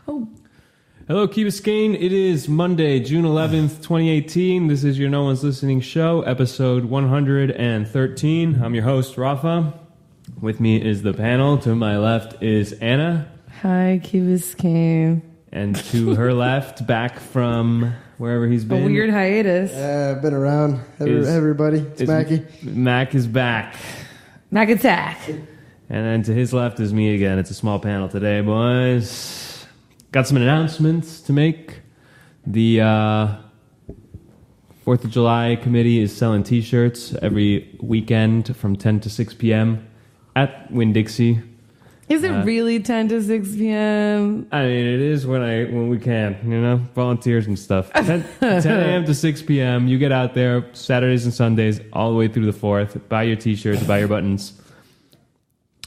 Oh. Hello, Key Biscayne. It is Monday, June 11th, 2018. This is your No One's Listening show, episode 113. I'm your host, Rafa. With me is the panel. To my left is Anna. Hi, Key Biscayne. And to her left, back from wherever he's been. A weird hiatus. I've been around. Everybody, it's Macky. Mac is back. Mac attack. And then to his left is me again. It's a small panel today, boys. Got some announcements to make. The 4th of July committee is selling T-shirts every weekend from 10 to 6 p.m. at Winn-Dixie. Is it really 10 to 6 p.m.? I mean, it is when we can, volunteers and stuff. 10 a.m. to 6 p.m. You get out there Saturdays and Sundays all the way through the 4th. Buy your T-shirts, buy your buttons.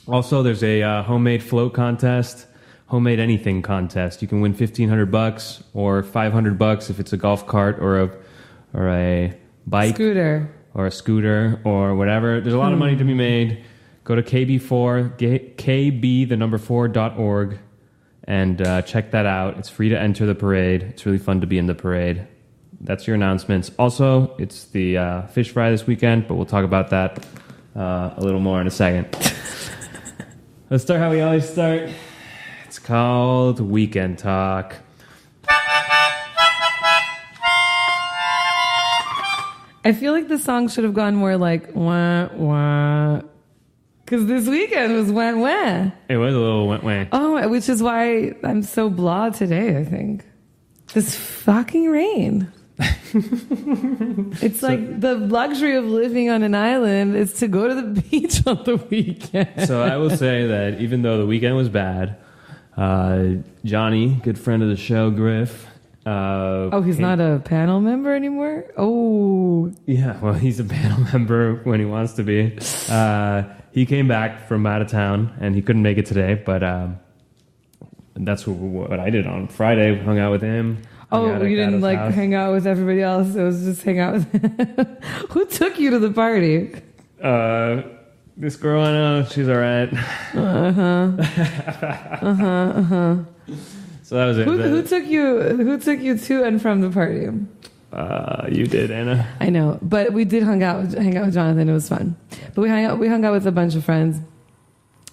Also, there's a homemade float contest. Homemade anything contest. You can win $1,500 or $500 if it's a golf cart or a bike, Scooter, or a scooter or whatever. There's a lot of money to be made. Go to kb4.org and check that out. It's free to enter the parade. It's really fun to be in the parade. That's your announcements. Also, it's the fish fry this weekend, but we'll talk about that a little more in a second. Let's start how we always start. It's called Weekend Talk. I feel like the song should have gone more like wah wah, because this weekend was wah wah. It was a little wah wah. Oh, which is why I'm so blah today. I think this fucking rain. It's like the luxury of living on an island is to go to the beach on the weekend. So I will say that even though the weekend was bad, Johnny, good friend of the show, Griff. He's not a panel member anymore? Oh. Yeah, well, he's a panel member when he wants to be. He came back from out of town, and he couldn't make it today, but that's what I did on Friday. Hung out with him. Oh, you didn't hang out with everybody else? It was just hang out with him. Who took you to the party? This girl I know, she's all right. So that was it. Who took you to and from the party? You did, Anna. I know, but we did hang out with Jonathan. It was fun. But we hung out with a bunch of friends,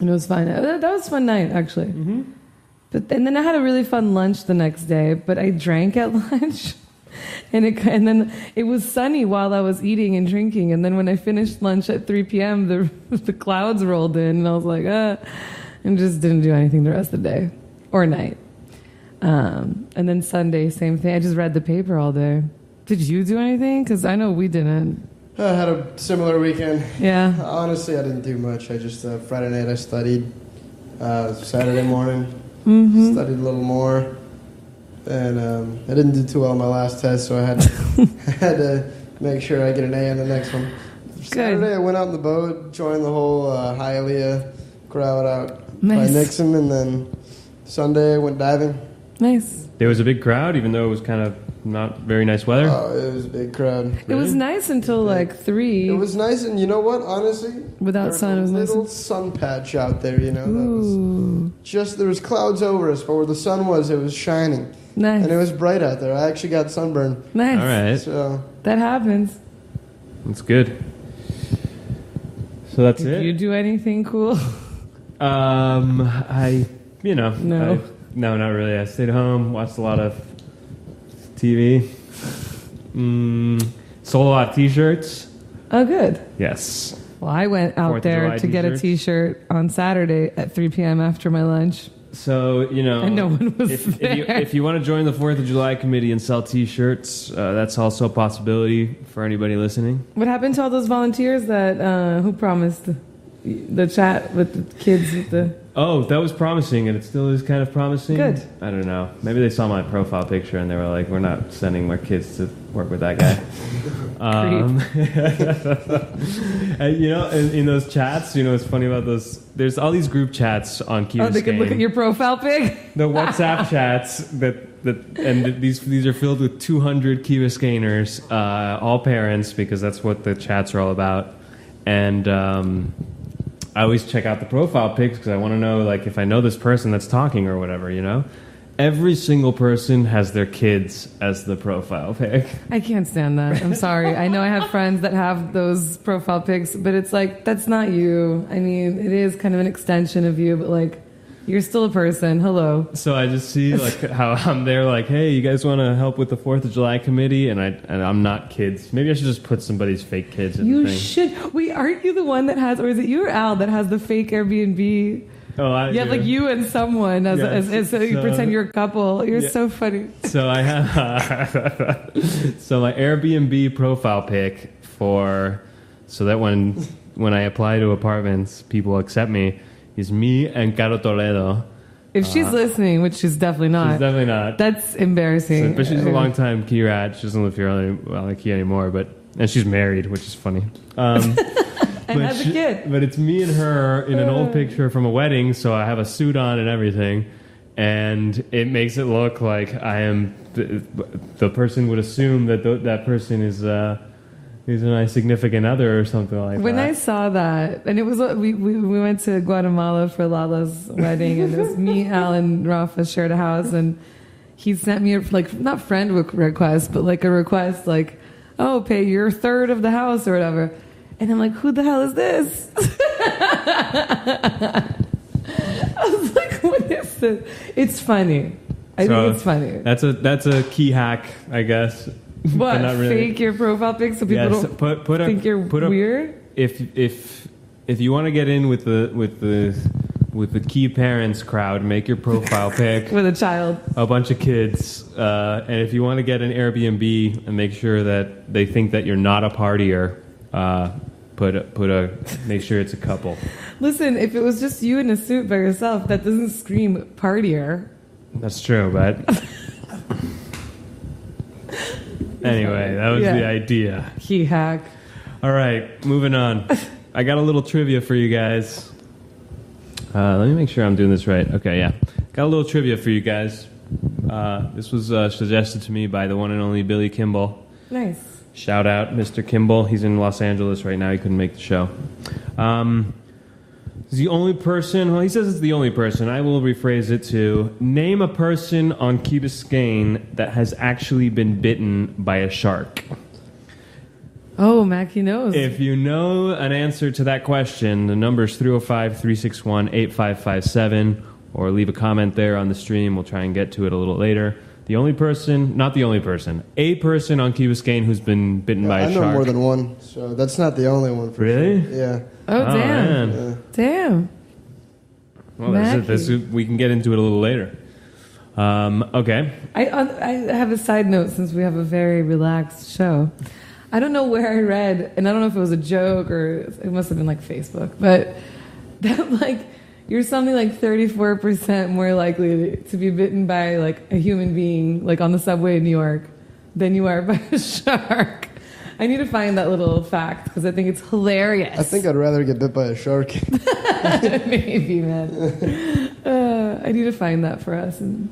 and it was fun. That was a fun night, actually. Mm-hmm. And then I had a really fun lunch the next day. But I drank at lunch, and then it was sunny while I was eating and drinking. And then when I finished lunch at 3 p.m., the clouds rolled in, and I was like, and just didn't do anything the rest of the day or night. And then Sunday, same thing. I just read the paper all day. Did you do anything? Because I know we didn't. I had a similar weekend. Yeah. Honestly, I didn't do much. I just, Friday night I studied. Saturday morning, studied a little more. And I didn't do too well on my last test, so I had to make sure I get an A on the next one. Saturday, I went out in the boat, joined the whole Hialeah crowd out by Nixon, and then Sunday I went diving. Nice. There was a big crowd, even though it was kind of not very nice weather. Oh, it was a big crowd. Really? It was nice until like 3. It was nice, and you know what? Honestly, without sun, it was nice. There was a little sun patch out there, That was just, there was clouds over us, but where the sun was, it was shining. Nice. And it was bright out there. I actually got sunburned. Nice. All right. So that happens. That's good. So that's it. Did you do anything cool? No. No, not really. I stayed home, watched a lot of TV, sold a lot of T-shirts. Oh, good. Yes. Well, I went out there to get a T-shirt on Saturday at 3 p.m. after my lunch. So, and no one was there. If you want to join the 4th of July committee and sell T-shirts, that's also a possibility for anybody listening. What happened to all those volunteers that who promised the chat with the kids with the... Oh, that was promising, and it still is kind of promising. Good. I don't know. Maybe they saw my profile picture, and they were like, we're not sending my kids to work with that guy. In those chats, what's funny about those? There's all these group chats on Key Biscayne. Oh, they can look at your profile pic? The WhatsApp chats, these are filled with 200 Key Biscayner's, all parents, because that's what the chats are all about. And I always check out the profile pics because I want to know, like, if I know this person that's talking or whatever, every single person has their kids as the profile pic. I can't stand that. I'm sorry. I know I have friends that have those profile pics, but it's like, that's not you. I mean, it is kind of an extension of you, but like, you're still a person. Hello. So I just see like how I'm there like, hey, you guys want to help with the 4th of July committee? And I'm not kids. Maybe I should just put somebody's fake kids in the thing. You should. Wait, aren't you the one that has, or is it you or Al that has the fake Airbnb? Oh, I yeah, do. like you and someone as so you pretend you're a couple. You're so funny. So I have so my Airbnb profile pic so that when I apply to apartments, people accept me, is me and Caro Toledo. If she's listening, which she's definitely not. She's definitely not. That's embarrassing. But she's a long time key rat. She doesn't live here on Key anymore, and she's married, which is funny. And has a kid. But it's me and her in an old picture from a wedding, so I have a suit on and everything, and it makes it look like I am the person would assume that that person is my significant other or something like that. When I saw that, and it was we went to Guatemala for Lala's wedding, and it was me, Al, and Rafa shared a house, and he sent me not friend request, but like a request like, oh, pay your third of the house or whatever. And I'm like, who the hell is this? I was like, what is this? It's funny. I think it's funny. That's a key hack, I guess. What? Not really. Fake your profile pic so people don't think you're weird? If you want to get in with the key parents crowd, make your profile pic with a child, a bunch of kids, and if you want to get an Airbnb and make sure that they think that you're not a partier, make sure it's a couple. Listen, if it was just you in a suit by yourself, that doesn't scream partier. That's true, but anyway, that was the idea. Key hack. All right, moving on. I got a little trivia for you guys. Let me make sure I'm doing this right. Okay, yeah. Got a little trivia for you guys. This was suggested to me by the one and only Billy Kimball. Nice. Shout out, Mr. Kimball. He's in Los Angeles right now. He couldn't make the show. He's the only person... Well, he says it's the only person. I will rephrase it to name a person on Key Biscayne that has actually been bitten by a shark. Oh, Macky knows. If you know an answer to that question, the number is 305-361-8557, or leave a comment there on the stream. We'll try and get to it a little later. The only person, not the only person, a person on Key Biscayne who's been bitten by a shark. I know more than one, so that's not the only one. For really? Sure. Yeah. Oh, damn. Yeah. Damn. Well, that's it. We can get into it a little later. Okay. I have a side note since we have a very relaxed show. I don't know where I read, and I don't know if it was a joke or it must have been like Facebook, but that like you're something like 34% more likely to be bitten by like a human being like on the subway in New York than you are by a shark. I need to find that little fact because I think it's hilarious. I think I'd rather get bit by a shark. Maybe, man. I need to find that for us and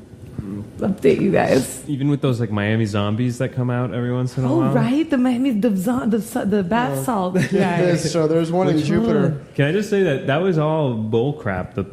update you guys. Even with those like Miami zombies that come out every once in a while. Oh, right, the Miami the bath salt guy. So there's one in Jupiter. Can I just say that was all bull crap, the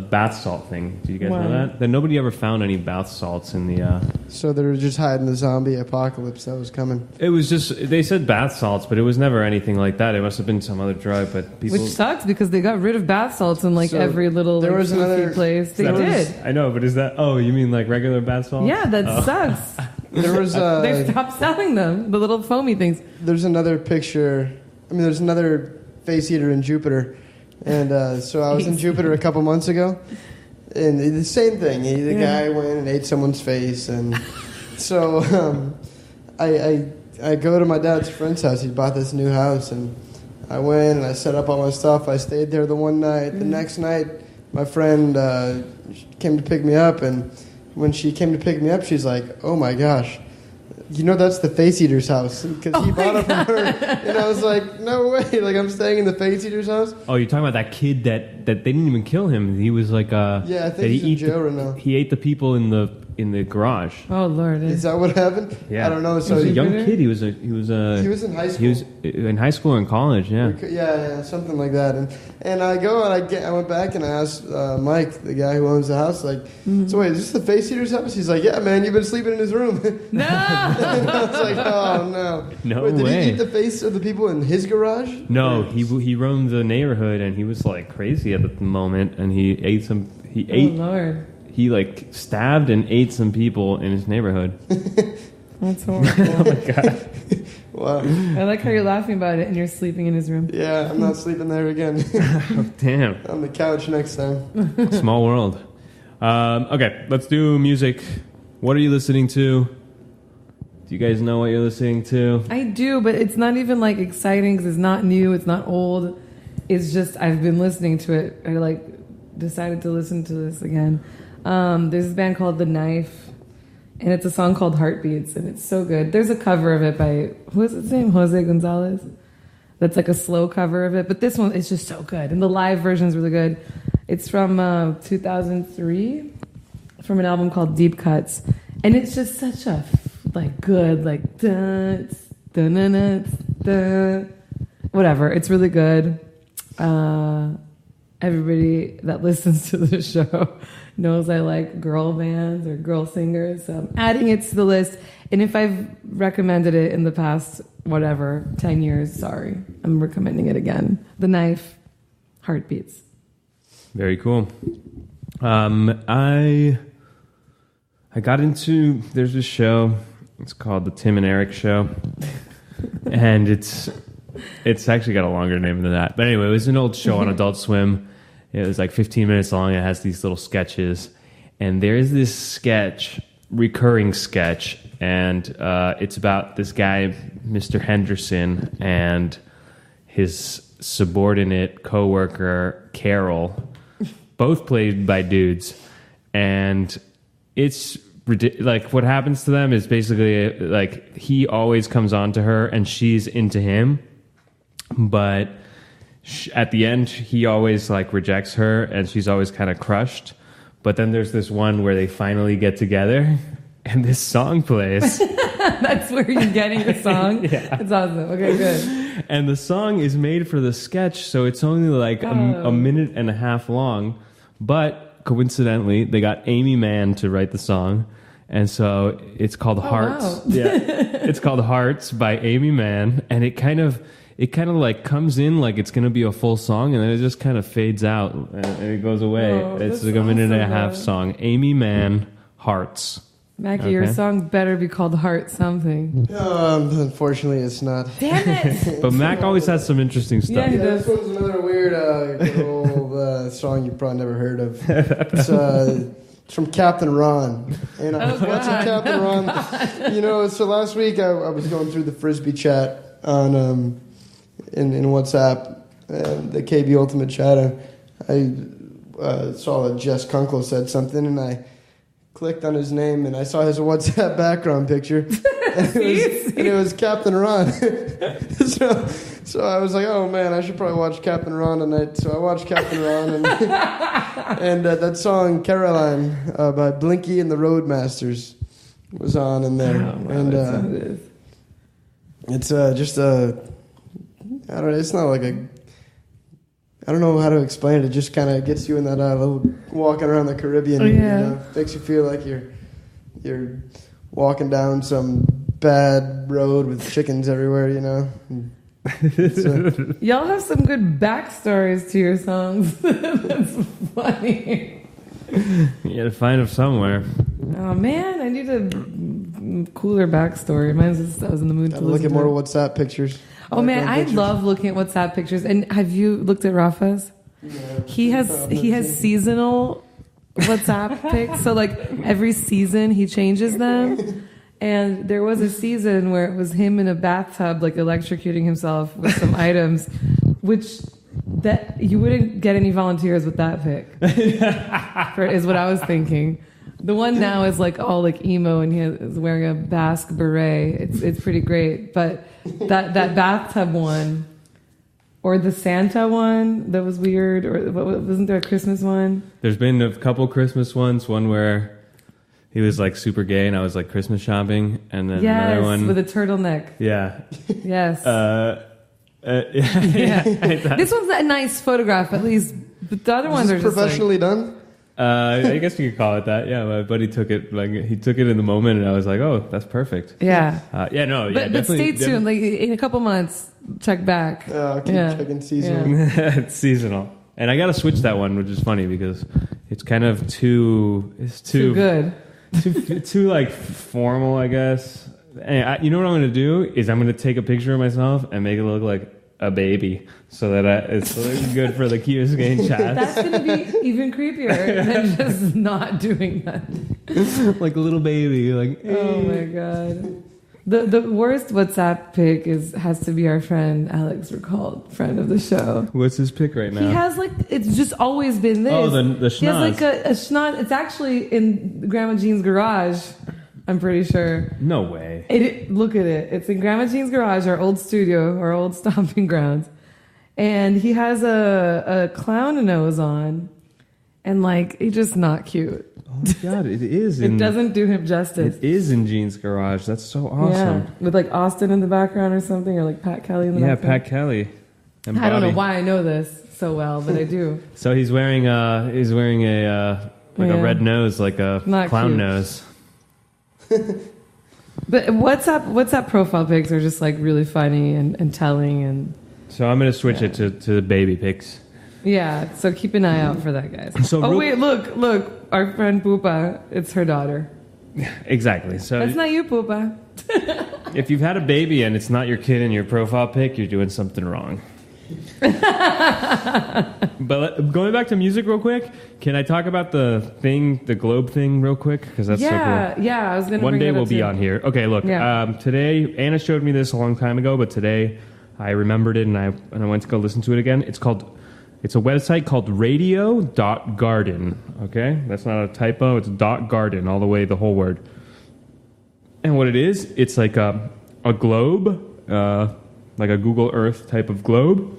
bath salt thing. Did you guys know that? That nobody ever found any bath salts in the... So they were just hiding the zombie apocalypse that was coming. It was just... They said bath salts, but it was never anything like that. It must have been some other drug, but people... Which sucks because they got rid of bath salts in like every little there was another place. They did. I know, but is that... Oh, you mean like regular bath salts? Yeah, that sucks. There was... they stopped selling them, the little foamy things. There's another picture... there's another face eater in Jupiter. And so I was in Jupiter a couple months ago, and the same thing. The guy went and ate someone's face, and so I go to my dad's friend's house. He bought this new house, and I went and I set up all my stuff. I stayed there the one night. The next night, my friend came to pick me up, and when she came to pick me up, she's like, "Oh my gosh. You know that's the face eater's house," because he bought it from her, and I was like, "No way!" Like I'm staying in the face eater's house. Oh, you're talking about that kid that they didn't even kill him. He was like, I think he's in jail right now. He ate the people in in the garage. Oh Lord! Is that what happened? Yeah. I don't know. He So was a he young kid. He was in high school. He was in high school or in college. Yeah. Yeah, something like that. And I go and I went back and I asked Mike, the guy who owns the house, like, so wait, is this the face eater's house? He's like, yeah, man, you've been sleeping in his room. No. And I was like, oh no. No Wait, did way. he eat the face of the people in his garage? No, he roamed the neighborhood and he was like crazy at the moment, and he ate some. He Oh ate. Lord! He like stabbed and ate some people in his neighborhood. That's horrible. Oh my god. Wow. I like how you're laughing about it and you're sleeping in his room. Yeah, I'm not sleeping there again. Oh, damn. On the couch next time. Small world. Okay, let's do music. What are you listening to? Do you guys know what you're listening to? I do, but it's not even like exciting because it's not new, it's not old. It's just I've been listening to it. I like decided to listen to this again. There's this band called The Knife, and it's a song called Heartbeats, and it's so good. There's a cover of it by, who is his name? Jose Gonzalez. That's like a slow cover of it, but this one is just so good, and the live version is really good. It's from 2003, from an album called Deep Cuts, and it's just such a like good like dun, dun, dun, dun, dun, whatever. It's really good. Everybody that listens to the show knows I like girl bands or girl singers, so I'm adding it to the list. And if I've recommended it in the past, 10 years, sorry, I'm recommending it again. The Knife, Heartbeats. Very cool. I got into, there's this show, it's called The Tim and Eric Show, and it's actually got a longer name than that. But anyway, it was an old show on Adult Swim. It was like 15 minutes long. It has these little sketches, and there is this recurring sketch, and it's about this guy, Mr. Henderson, and his subordinate coworker, Carol, both played by dudes, and it's like what happens to them is basically like he always comes on to her and she's into him, but at the end he always like rejects her and she's always kind of crushed. But then there's this one where they finally get together and this song plays. That's where you're getting the song? Yeah. It's awesome. Okay, good. And the song is made for the sketch, so it's only like a minute and a half long. But coincidentally, they got Amy Mann to write the song. And so it's called Hearts. Wow. Yeah. It's called Hearts by Amy Mann. And it kind of like comes in like it's going to be a full song, and then it just kind of fades out and it goes away. Oh, it's that's like a minute and a awesome, half though. song. Amy Mann, Hearts. Mackie, your song better be called Heart something. Unfortunately, it's not. Damn it! But Mac always has some interesting stuff. Yeah, he Yeah, does. this one's another weird good old song you probably never heard of. It's from Captain Ron. And I was watching Captain Ron. You know, so last week I was going through the Frisbee chat on in WhatsApp, the KB Ultimate chat. I saw that Jess Kunkel said something, and I clicked on his name, and I saw his WhatsApp background picture, and it was Captain Ron. So I was like, oh man, I should probably watch Captain Ron tonight. So I watched Captain Ron, and that song Caroline by Blinky and the Roadmasters was on in there, and it's just a, I don't know, it's not like a, I don't know how to explain it. It just kind of gets you in that little walking around the Caribbean. Yeah. You know, makes you feel like you're walking down some bad road with chickens everywhere. You know. Y'all have some good backstories to your songs. That's funny. You gotta find them somewhere. Oh man, I need a cooler backstory. Mine's just, I was in the mood to Look listen at to more it. WhatsApp pictures. Oh man, Background I pictures. love looking at WhatsApp pictures. And have you looked at Rafa's? Yeah. He has seasonal WhatsApp pics. So like every season he changes them. And there was a season where it was him in a bathtub, like electrocuting himself with some items, which that you wouldn't get any volunteers with that pic. Is what I was thinking. The one now is like all like emo, and he is wearing a Basque beret. It's pretty great, but that bathtub one, or the Santa one, that was weird. Or wasn't there a Christmas one? There's been a couple Christmas ones. One where he was like super gay, and I was like Christmas shopping, and then Yes, another one with a turtleneck. Yeah. Yes. Yeah. This one's a nice photograph, at least. But the other ones are just professionally done. I guess you could call it that. Yeah, my buddy took it in the moment, and I was like, "Oh, that's perfect." Yeah. But stay tuned. Like in a couple months, check back. I'll keep checking seasonal. Yeah. It's seasonal, and I got to switch that one, which is funny because it's kind of too good, too like formal, I guess. And you know what I'm going to do is I'm going to take a picture of myself and make it look like a baby, so that it's good for the Key Biscayne chat. That's going to be even creepier than just not doing that. Like a little baby, like. Oh my god. The worst WhatsApp pic has to be our friend Alex Recalled, friend of the show. What's his pic right now? He has it's just always been this. Oh, the schnoz. He has like a schnoz. It's actually in Grandma Jean's garage. I'm pretty sure. No way. Look at it. It's in Grandma Jean's garage, our old studio, our old stomping grounds. And he has a clown nose on. And he's just not cute. Oh my god, it is. It doesn't do him justice. It is in Jean's garage. That's so awesome. Yeah, with Austin in the background or something, or Pat Kelly in the background. Yeah, Pat Kelly. And I don't know Bobby. why I know this so well, but I do. So he's wearing a red nose, like a Not clown cute. nose. But WhatsApp profile pics are just really funny and telling, and So I'm gonna switch it to baby pics. yeah. So keep an eye out for that, guys. So wait, look, our friend Poopa, it's her daughter. Exactly. So That's not you, Poopa. if you've had a baby and it's not your kid in your profile pic, you're doing something wrong. But going back to music real quick, can I talk about the globe thing real quick? Because that's so cool. Yeah, I was gonna. One bring day it up we'll be too. on here. Okay, look. Yeah. Today, Anna showed me this a long time ago, but today I remembered it and I went to go listen to it again. It's a website called radio.garden. Okay, that's not a typo. It's .garden all the way, the whole word. And what it is, it's like a globe, like a Google Earth type of globe.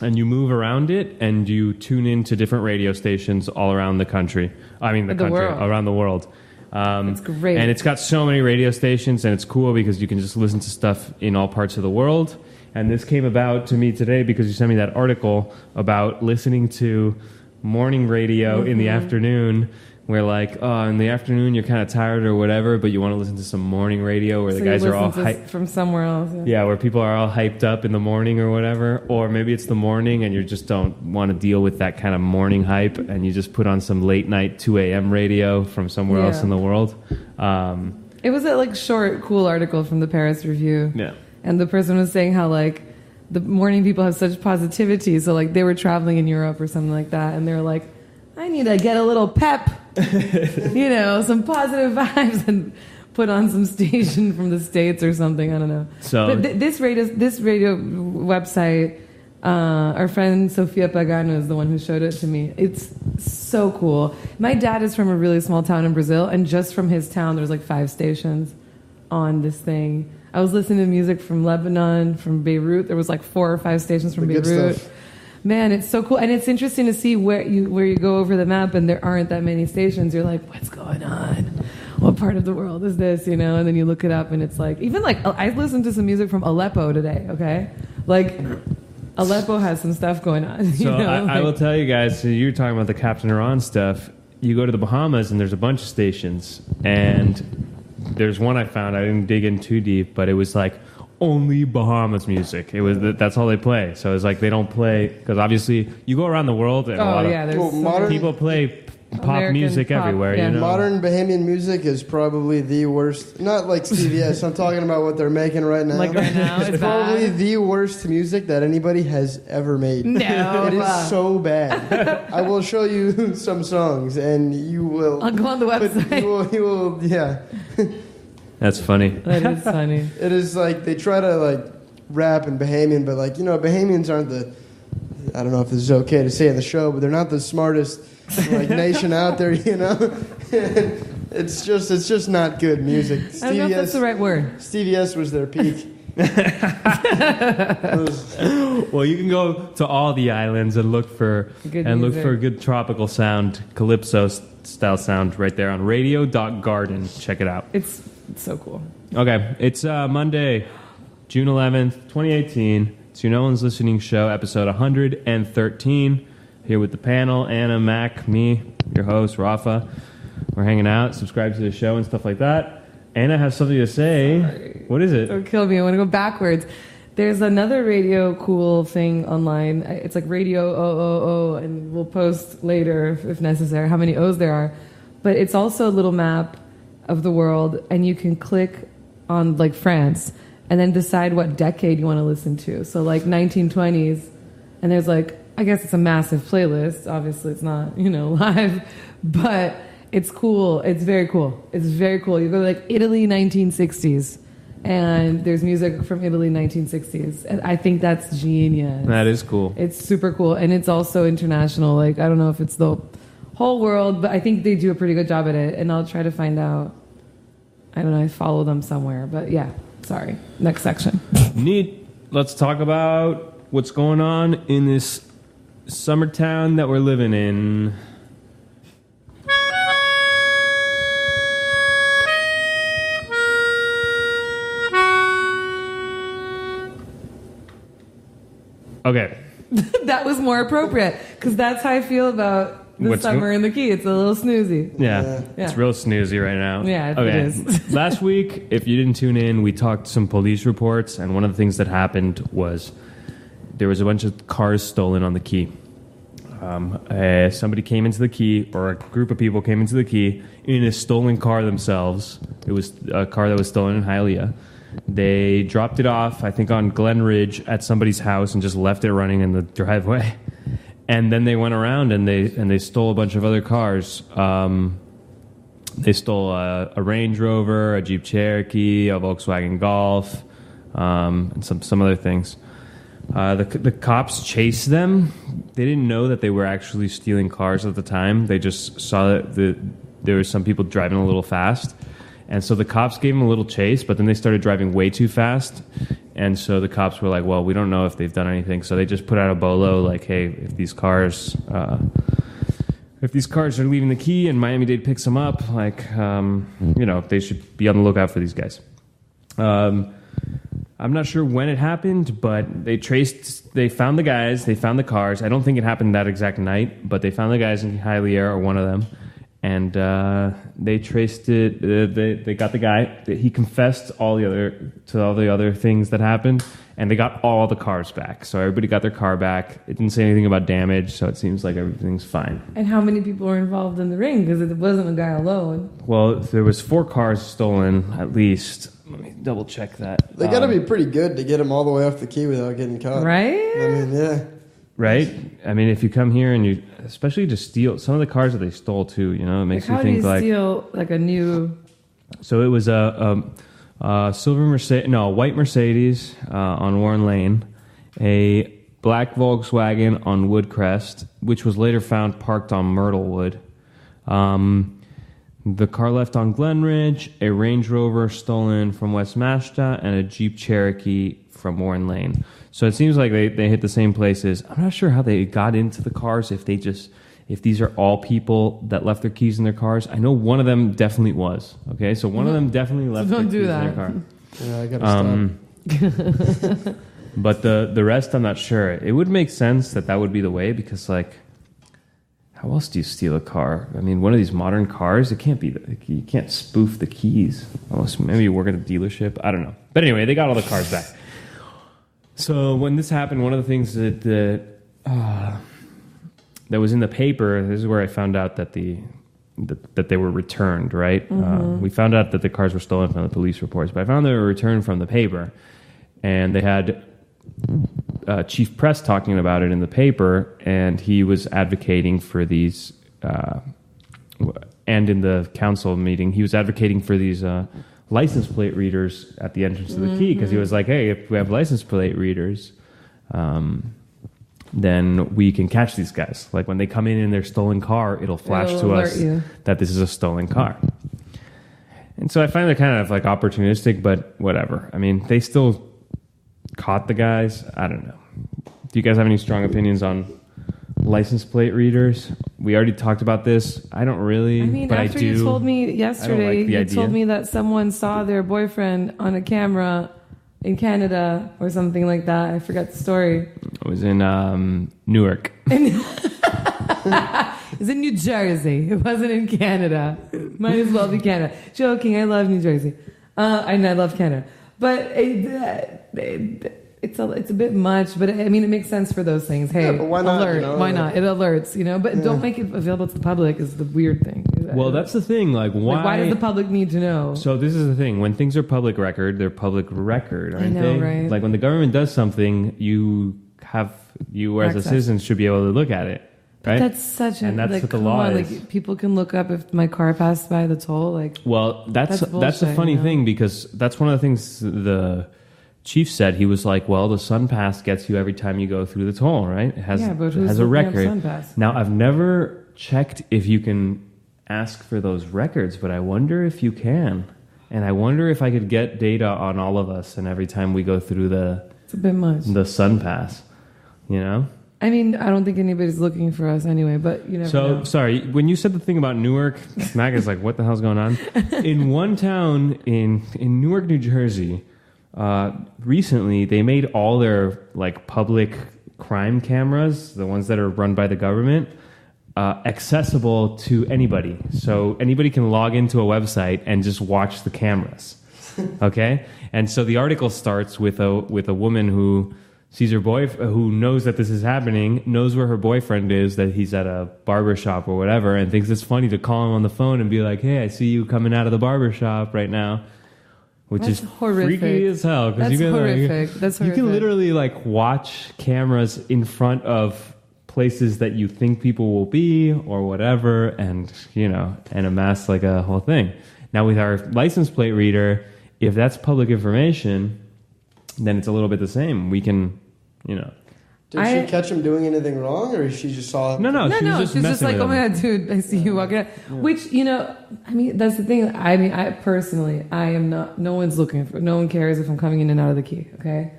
And you move around it, and you tune into different radio stations all around the country. Around the world. It's great. And it's got so many radio stations, and it's cool because you can just listen to stuff in all parts of the world. And this came about to me today because you sent me that article about listening to morning radio in the afternoon, where in the afternoon you're kind of tired or whatever, but you want to listen to some morning radio where the guys are all hyped from somewhere else. Yeah, where people are all hyped up in the morning or whatever. Or maybe it's the morning and you just don't want to deal with that kind of morning hype, and you just put on some late night 2 a.m. radio from somewhere else in the world. It was a short, cool article from the Paris Review. Yeah. And the person was saying how the morning people have such positivity. So they were traveling in Europe or something like that, and they were like, I need to get a little pep, some positive vibes, and put on some station from the States or something. I don't know. So, but this radio website, our friend Sofia Pagano is the one who showed it to me. It's so cool. My dad is from a really small town in Brazil, and just from his town, there's 5 stations on this thing. I was listening to music from Lebanon, from Beirut. There was 4 or 5 stations from Good Beirut. stuff. Man, it's so cool, and it's interesting to see where you go over the map, and there aren't that many stations. You're like, what's going on? What part of the world is this? And then you look it up, and it's even I listened to some music from Aleppo today. Okay, Aleppo has some stuff going on. So I will tell you guys. So you're talking about the Captain Iran stuff. You go to the Bahamas, and there's a bunch of stations, and there's one I found. I didn't dig in too deep, but it was only Bahamas music. It was that's all they play. So it's they don't play, because obviously you go around the world and a lot of people play pop American music pop, everywhere. yeah. Modern Bahamian music is probably the worst. Not like Stevie S. I'm talking about what they're making right now. Right now, it's probably bad. the worst music that anybody has ever made. No. It is so bad. I will show you some songs, and you will. I'll go on the website. You will, yeah. That's funny. That is funny. It is they try to rap in Bahamian, but Bahamians aren't I don't know if this is okay to say in the show, but they're not the smartest nation out there, It's just not good music. I don't know if that's the right word. Stevie S was their peak. Well, you can go to all the islands and look for a good tropical sound, calypso style sound right there on radio.garden. Check it out. It's so cool. Okay, it's Monday, June 11th, 2018. It's your No One's Listening show, episode 113. Here with the panel, Anna, Mac, me, your host, Rafa. We're hanging out, subscribe to the show and stuff like that. Anna has something to say. Sorry. What is it? Don't kill me. I want to go backwards. There's another radio cool thing online. It's like radio O, and we'll post later if necessary how many O's there are. But it's also a little map of the world, and you can click on like France and then decide what decade you want to listen to. So like 1920s, and there's like, I guess it's a massive playlist. Obviously it's not, live, but it's cool. It's very cool. It's very cool. You go to like Italy 1960s, and there's music from Italy 1960s. And I think that's genius. That is cool. It's super cool. And it's also international. Like, I don't know if it's the whole world, but I think they do a pretty good job at it. And I'll try to find out. I don't know. I follow them somewhere. But yeah, sorry. Next section. Neat. Let's talk about what's going on in this summer town that we're living in. Okay. That was more appropriate, because that's how I feel about the summer in the Key. It's a little snoozy. Yeah. It's real snoozy right now. Yeah, okay. It is. Last week, if you didn't tune in, we talked some police reports, and one of the things that happened was there was a bunch of cars stolen on the Key. Somebody came into the Key, or a group of people came into the Key in a stolen car themselves. It was a car that was stolen in Hialeah. They dropped it off, I think, on Glen Ridge at somebody's house and just left it running in the driveway. And then they went around and they stole a bunch of other cars. They stole a Range Rover, a Jeep Cherokee, a Volkswagen Golf, and some other things. The cops chased them. They didn't know that they were actually stealing cars at the time. They just saw that there were some people driving a little fast. And so the cops gave them a little chase, but then they started driving way too fast. And so the cops were like, well, we don't know if they've done anything. So they just put out a bolo like, hey, if these cars are leaving the Key and Miami-Dade picks them up, like, they should be on the lookout for these guys. I'm not sure when it happened, but they found the guys, they found the cars. I don't think it happened that exact night, but they found the guys in Hialeah, or one of them. And they traced it. They got the guy. He confessed to all the other things that happened, and they got all the cars back. So everybody got their car back. It didn't say anything about damage, so it seems like everything's fine. And how many people were involved in the ring? Because it wasn't a guy alone. Well, there was 4 cars stolen at least. Let me double check that. They got to be pretty good to get them all the way off the Key without getting caught, right? I mean, yeah. Right? I mean, if you come here and you, especially to steal some of the cars that they stole too, it makes you think how do you steal like a new? So it was a white Mercedes on Warren Lane, a black Volkswagen on Woodcrest, which was later found parked on Myrtlewood. The car left on Glen Ridge, a Range Rover stolen from West Mashta, and a Jeep Cherokee from Warren Lane. So it seems like they hit the same places. I'm not sure how they got into the cars, if these are all people that left their keys in their cars. I know one of them definitely was. Okay, so one of them definitely left their keys in their car. Yeah, I gotta stop. But the rest, I'm not sure. It would make sense that would be the way, because like, how else do you steal a car? I mean, one of these modern cars, it can't be. You can't spoof the keys. Unless maybe you work at a dealership. I don't know. But anyway, they got all the cars back. So when this happened, one of the things that was in the paper, this is where I found out that that they were returned, right? Mm-hmm. We found out that the cars were stolen from the police reports, but I found they were returned from the paper. And they had Chief Press talking about it in the paper, and he was advocating for these, and in the council meeting, he was advocating for these license plate readers at the entrance to the Key, because he was like, hey, if we have license plate readers, then we can catch these guys. Like when they come in their stolen car, it'll flash to us that this is a stolen car. And so I find it kind of like opportunistic, but whatever. I mean, they still caught the guys. I don't know. Do you guys have any strong opinions on license plate readers? We already talked about this. I don't really, I mean, but after I do. you told me yesterday, like the you idea. told me that someone saw their boyfriend on a camera in Canada or something like that. I forgot the story. It was in Newark. It's in New Jersey. It wasn't in Canada. Might as well be Canada. Joking. I love New Jersey. And I love Canada. But it's a bit much. But I mean, it makes sense for those things. Hey, but why not, alert. Why not? It alerts, But don't make it available to the public is the weird thing. Well, that's the thing. Like, why does the public need to know? So this is the thing. When things are public record, they're public record, aren't I know, they? right? Like when the government does something, you as a citizen should be able to look at it. Right? That's such a and that's what the come law on, is. like people can look up if my car passed by the toll. Like, well, that's the bullshit, funny thing because that's one of the things the chief said. He was like, "Well, the Sun Pass gets you every time you go through the toll, right? It has but who's has a looking up record." Sun Pass? Now, I've never checked if you can ask for those records, but I wonder if you can, and I wonder if I could get data on all of us and every time we go through it's a bit much. the Sun Pass, I mean, I don't think anybody's looking for us anyway, but you never know. Sorry, when you said the thing about Newark, Mac is like, what the hell's going on? In one town in Newark, New Jersey, recently they made all their like public crime cameras, the ones that are run by the government, accessible to anybody. So anybody can log into a website and just watch the cameras. Okay? And so the article starts with a woman who sees her who knows that this is happening, knows where her boyfriend is, that he's at a barber shop or whatever, and thinks it's funny to call him on the phone and be like, "Hey, I see you coming out of the barber shop right now," which is horrific. Freaky as hell. That's horrific. That's horrific. You can literally like watch cameras in front of places that you think people will be or whatever, and and amass like a whole thing. Now with our license plate reader, if that's public information, then it's a little bit the same. We can, Did she catch him doing anything wrong, or she just saw him? No. She's just like, "Oh my god, dude, I see you walking out." Yeah. Which, I mean, that's the thing. I mean, I am not. No one's looking for. No one cares if I'm coming in and out of the key. Okay,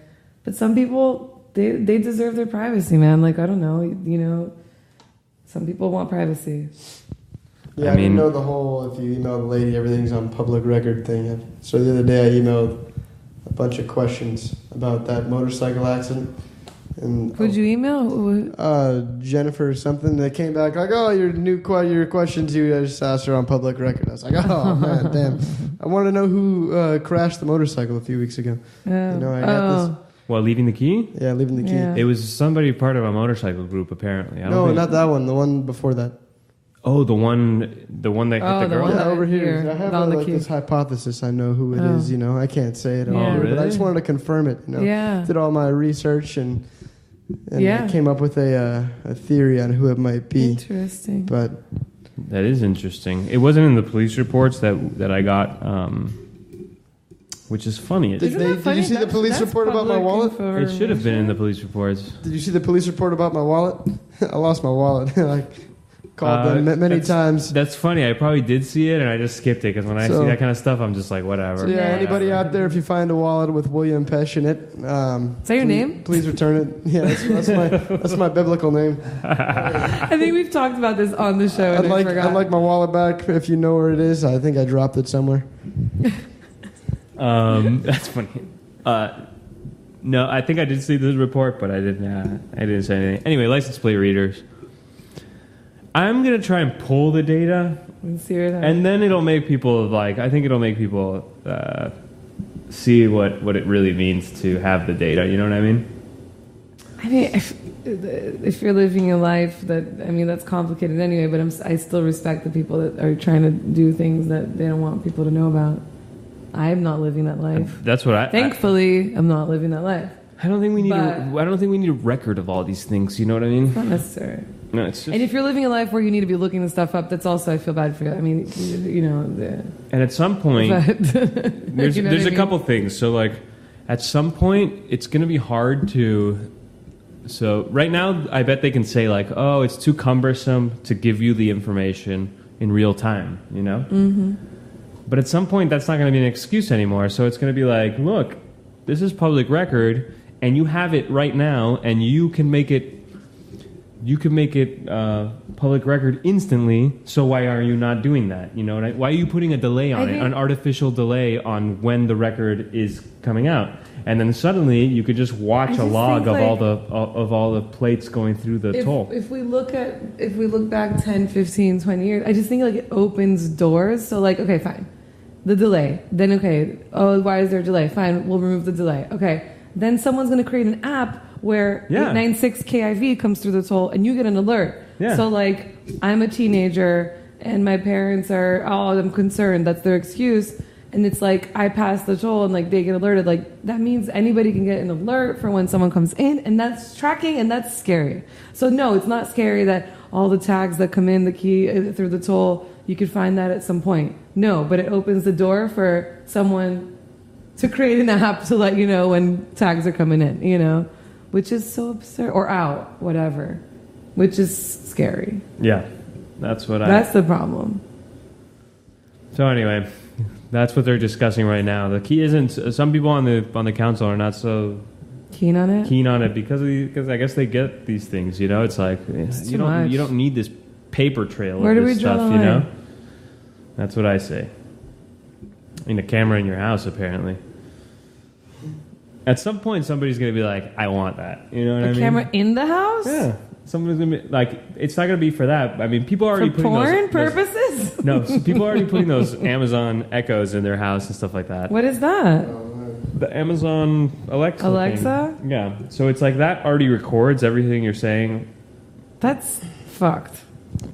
but some people, they deserve their privacy, man. Like, I don't know, some people want privacy. Yeah, I didn't know the whole if you email the lady, everything's on public record thing. So the other day I emailed a bunch of questions about that motorcycle accident. And who'd you email? Jennifer something. They came back like, "Oh, your questions you just asked her on public record." I was like, "Oh man, damn! I want to know who crashed the motorcycle a few weeks ago." I got this. Well, leaving the key? Yeah, leaving the key. Yeah. It was somebody part of a motorcycle group, apparently. No, not that one. The one before that. Oh, the one that hit the girl? one over here. I have on the this hypothesis. I know who it is. I can't say it. Yeah. Really? But I just wanted to confirm it. Yeah. Did all my research and I came up with a theory on who it might be. Interesting. But that is interesting. It wasn't in the police reports that I got, which is funny. Did you see the police report about my wallet? It should have been in the police reports. Did you see the police report about my wallet? I lost my wallet. Called them many times. That's funny. I probably did see it, and I just skipped it because when I see that kind of stuff, I'm just like, whatever. So anybody out there, if you find a wallet with William Pesh in it, is that your name? Please return it. Yeah, that's my biblical name. I think we've talked about this on the show. I'd like my wallet back. If you know where it is, I think I dropped it somewhere. That's funny. No, I think I did see the report, but I didn't say anything. Anyway, license plate readers. I'm going to try and pull the data, and then it'll make people see what it really means to have the data. You know what I mean? I mean, if you're living a life that's complicated anyway, but I still respect the people that are trying to do things that they don't want people to know about. I'm not living that life. That's what Thankfully, I'm not living that life. I don't think we need. I don't think we need a record of all these things. You know what I mean? It's not necessary. No, it's just. And if you're living a life where you need to be looking this stuff up, that's also I feel bad for you. I mean, And at some point, there's a couple things. So like, at some point, it's going to be hard to. So right now, I bet they can say like, "Oh, it's too cumbersome to give you the information in real time." You know. Mm-hmm. But at some point, that's not going to be an excuse anymore. So it's going to be like, look, this is public record. and you have it right now, and you can make it public record instantly. So why are you not doing that? You know, why are you putting a delay on it, an artificial delay on when the record is coming out? And then suddenly you could just watch a log of all the plates going through the toll. If we look back 10, 15, 20 years, I just think like it opens doors. So like, okay, fine. The delay. Then okay, oh, why is there a delay? Fine, we'll remove the delay. Okay. Then someone's going to create an app where 896 KIV comes through the toll and you get an alert. Yeah. So like, I'm a teenager and my parents are, I'm concerned. That's their excuse. And it's like, I pass the toll and like they get alerted. Like that means anybody can get an alert for when someone comes in, and that's tracking, and that's scary. So no, it's not scary that all the tags that come in the key through the toll, you could find that at some point. No, but it opens the door for someone to create an app to let you know when tags are coming in, you know, which is so absurd, or out, whatever, which is scary. Yeah, that's the problem. So anyway, that's what they're discussing right now. The key isn't. Some people on the council are not so keen on it because I guess they get these things. You know, it's like you don't need this paper trail. Where of do this we draw stuff, the you know? line? That's what I say. I mean, a camera in your house, apparently. At some point, somebody's going to be like, I want that. You know what I mean? A camera in the house? Yeah. Somebody's going to be like, it's not going to be for that. I mean, people are already for putting porn purposes? No, so people are already putting those Amazon Echoes in their house and stuff like that. What is that? The Amazon Alexa thing. Yeah. So it's like that already records everything you're saying. That's fucked.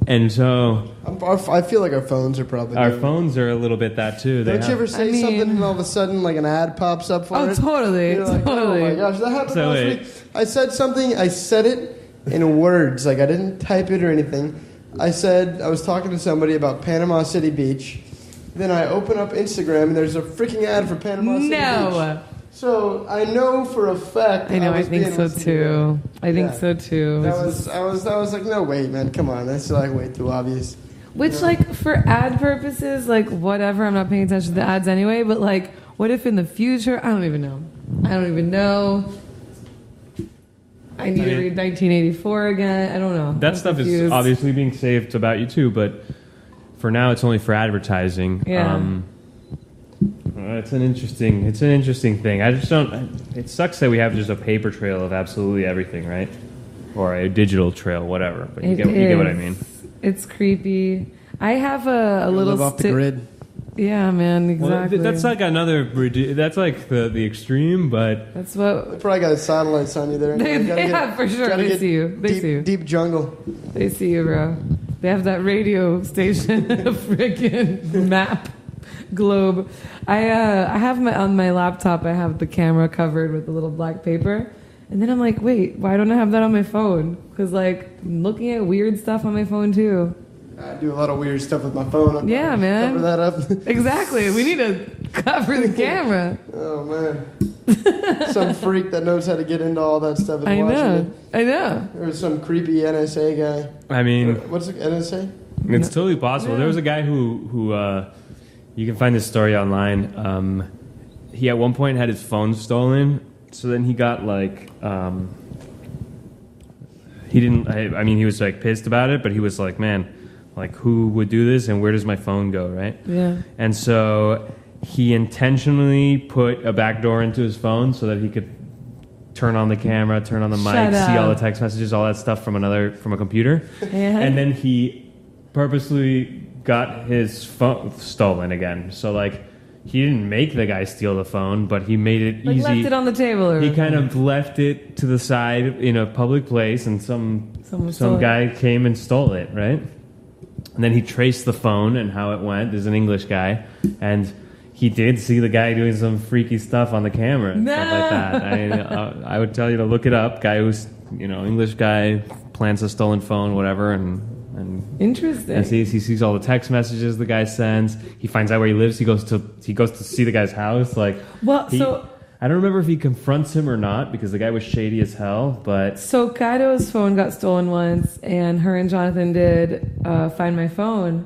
And so I feel like our phones are probably our phones are a little bit that too. Don't you ever say something and all of a sudden like an ad pops up for it? Totally. You're like, totally. oh my gosh, that happened last week. I said something, I said it in words, like I didn't type it or anything. I was talking to somebody about Panama City Beach. Then I open up Instagram and there's a freaking ad for Panama City Beach. So I know for a fact. I think so too. I think so too. I was like, no, wait, man, come on, that's like way too obvious. Which, like, for ad purposes, like, whatever, I'm not paying attention to the ads anyway, but, like, what if in the future, I don't even know. I need to read 1984 again. I don't know. That stuff is obviously being saved about you too, but for now it's only for advertising. Yeah. It's an interesting thing. I just don't. It sucks that we have just a paper trail of absolutely everything, right? Or a digital trail, whatever. But you get what I mean. It's creepy. I have a little live off the grid. Yeah, man, exactly. Well, that's like that's like the extreme, but that's what. They probably got satellites on you there. They have for sure. They see you. They see you. Deep jungle. They see you, bro. They have that radio station, a freaking map. Globe. I have on my laptop. I have the camera covered with a little black paper, and then I'm like, wait, why don't I have that on my phone? Because like I'm looking at weird stuff on my phone too. I do a lot of weird stuff with my phone. Yeah, man. Cover that up. Exactly. We need to cover the camera. Oh man. Some freak that knows how to get into all that stuff. I know. There was some creepy NSA guy. I mean, what's the NSA? It's totally possible. Yeah. There was a guy who you can find this story online. He at one point had his phone stolen, so then he got like he didn't. I mean, he was like pissed about it, but he was like, man, like who would do this, and where does my phone go, right? Yeah. And so he intentionally put a backdoor into his phone so that he could turn on the camera, turn on the mic, see all the text messages, all that stuff from a computer, and then he purposely got his phone stolen again. So like he didn't make the guy steal the phone, but he made it easy. Left it on the table. He kind of left it to the side in a public place, and some guy came and stole it, right? And then he traced the phone and how it went. There's an English guy, and he did see the guy doing some freaky stuff on the camera and stuff like that. I would tell you to look it up. Guy who's English guy plants a stolen phone, whatever, and interesting. And he sees all the text messages the guy sends. He finds out where he lives. He goes to see the guy's house. I don't remember if he confronts him or not because the guy was shady as hell. But so Kaido's phone got stolen once, and her and Jonathan did Find My Phone,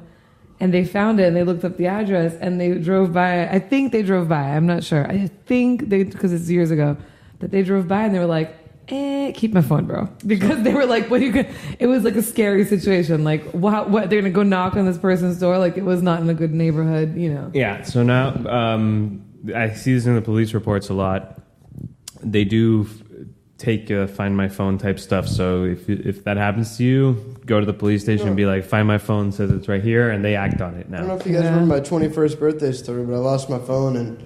and they found it and they looked up the address and they drove by. I think they drove by. I'm not sure. I think because it's years ago. that they drove by and they were like, keep my phone, bro. Because they were like, what are you going to... It was like a scary situation. Like, what? They're going to go knock on this person's door? Like, it was not in a good neighborhood, you know. Yeah, so now I see this in the police reports a lot. They do take find my phone type stuff. So if that happens to you, go to the police station and be like, find my phone, says it's right here, and they act on it now. I don't know if you guys remember my 21st birthday story, but I lost my phone, and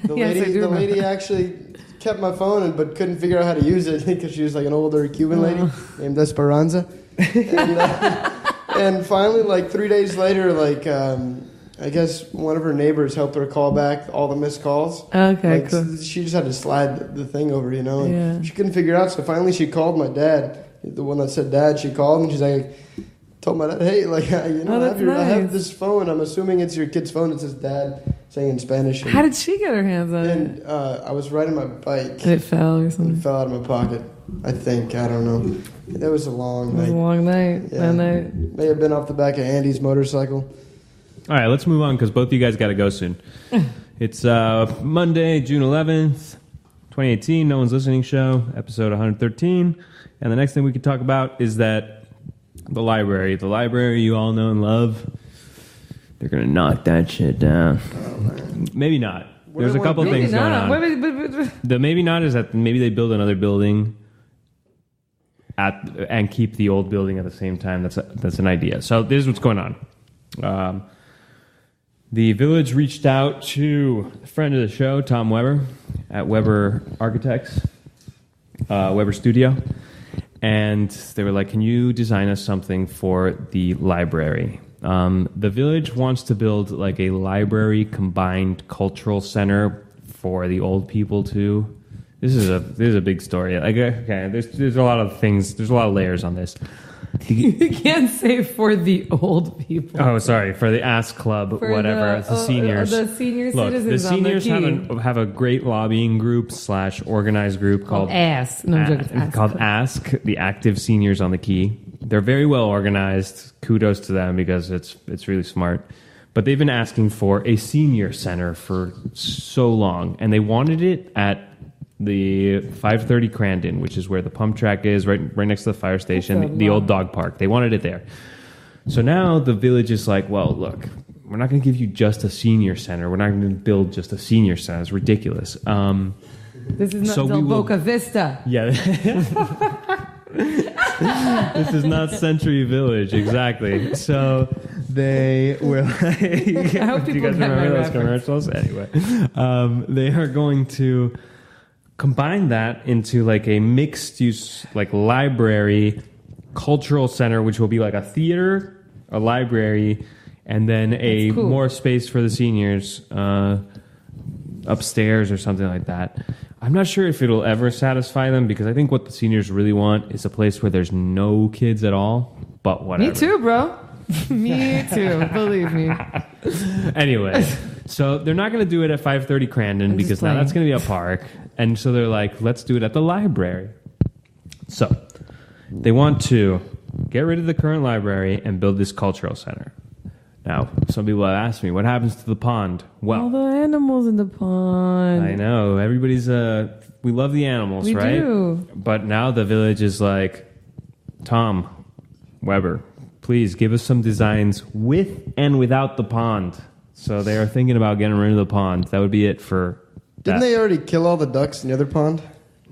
the lady actually kept my phone, but couldn't figure out how to use it because she was like an older Cuban lady named Esperanza. And finally, like 3 days later, like I guess one of her neighbors helped her call back all the missed calls. Okay, like, cool. She just had to slide the thing over, you know, and she couldn't figure it out. So finally, she called my dad, the one that said dad. She called and she's like, told my dad, hey, like, you know, I have this phone. I'm assuming it's your kid's phone. It says dad, saying in Spanish. How did she get her hands on it? And I was riding my bike. And it fell or something? It fell out of my pocket, I think. I don't know. That was a long night. It was a long night. Yeah. That night. May have been off the back of Andy's motorcycle. All right, let's move on because both of you guys got to go soon. It's Monday, June 11th, 2018, No One's Listening Show, episode 113. And the next thing we could talk about is that the library you all know and love, they're going to knock that shit down. Maybe not. There's a couple things going on. The maybe not is that maybe they build another building and keep the old building at the same time. That's an idea. So this is what's going on. The village reached out to a friend of the show, Tom Weber, at Weber Architects, Weber Studio, and they were like, can you design us something for the library? The village wants to build like a library combined cultural center for the old people too. This is a big story. Like, okay, there's a lot of things. There's a lot of layers on this. You can't say for the old people. Oh, sorry, for the Ass Club, for whatever. The seniors. The senior Look, citizens. The seniors have a great lobbying group / organized group called ASK. No, I'm joking. Ask. Called Ask, the Active Seniors on the Key. They're very well organized. Kudos to them because it's really smart. But they've been asking for a senior center for so long, and they wanted it at the 530 Crandon, which is where the pump track is, right next to the fire station, the old dog park. They wanted it there. So now the village is like, well, look, we're not going to give you just a senior center. We're not going to build just a senior center. It's ridiculous. This is not Del Boca Vista. Yeah. This is not Century Village, exactly. So they were like... I hope do you guys remember those commercials? Anyway. They are going to combine that into like a mixed-use like library, cultural center, which will be like a theater, a library, and then a more space for the seniors upstairs or something like that. I'm not sure if it'll ever satisfy them because I think what the seniors really want is a place where there's no kids at all, but whatever. Me too, bro. Me too, believe me. Anyway, so they're not going to do it at 530 Crandon because now that's going to be a park. And so they're like, let's do it at the library. So they want to get rid of the current library and build this cultural center. Now, some people have asked me, what happens to the pond? Well, all the animals in the pond. I know. Everybody's, we love the animals, we right? Do. But now the village is like, Tom Weber, please give us some designs with and without the pond. So they are thinking about getting rid of the pond. That would be it for Didn't they already kill all the ducks in the other pond?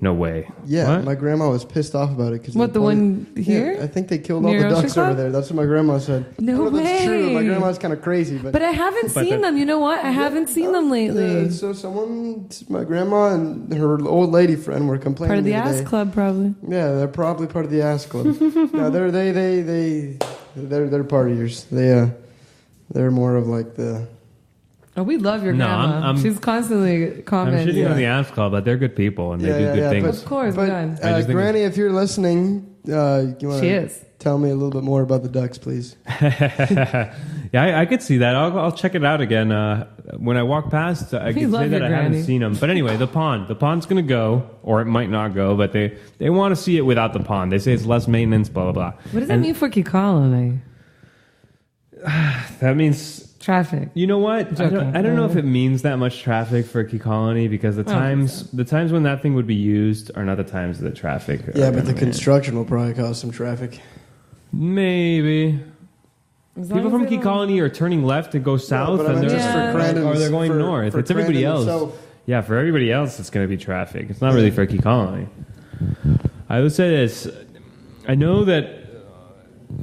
No way. Yeah, what? my grandma was pissed off about it. What, the one here? Yeah, I think they killed all the ducks over there. That's what my grandma said. No I don't know if that's true. way. My grandma's kind of crazy. But I haven't seen them. You know what? I haven't seen them lately. So my grandma and her old lady friend were complaining. Part of the Ass Club, probably. Yeah, they're probably part of the Ass Club. No, they're partiers. They're more of like the... Oh, we love your grandma. She's constantly commenting. I'm shitting on the Ass Club, but they're good people and they do good things. Of course, but Granny, if you're listening, you want to tell me a little bit more about the ducks, please. Yeah, I could see that. I'll check it out again. When I walk past, I can say that I haven't seen them. But anyway, the pond's going to go, or it might not go, but they want to see it without the pond. They say it's less maintenance, blah, blah, blah. What does that mean for Kikala? That means traffic. You know what? I don't know if it means that much traffic for Key Colony because the times when that thing would be used are not the times of the traffic. Yeah, but the construction will probably cause some traffic. Maybe. People from Key Colony are turning left to go south, and they're going north. It's everybody else. Itself. Yeah, for everybody else, it's going to be traffic. It's not really for Key Colony. I would say this. I know that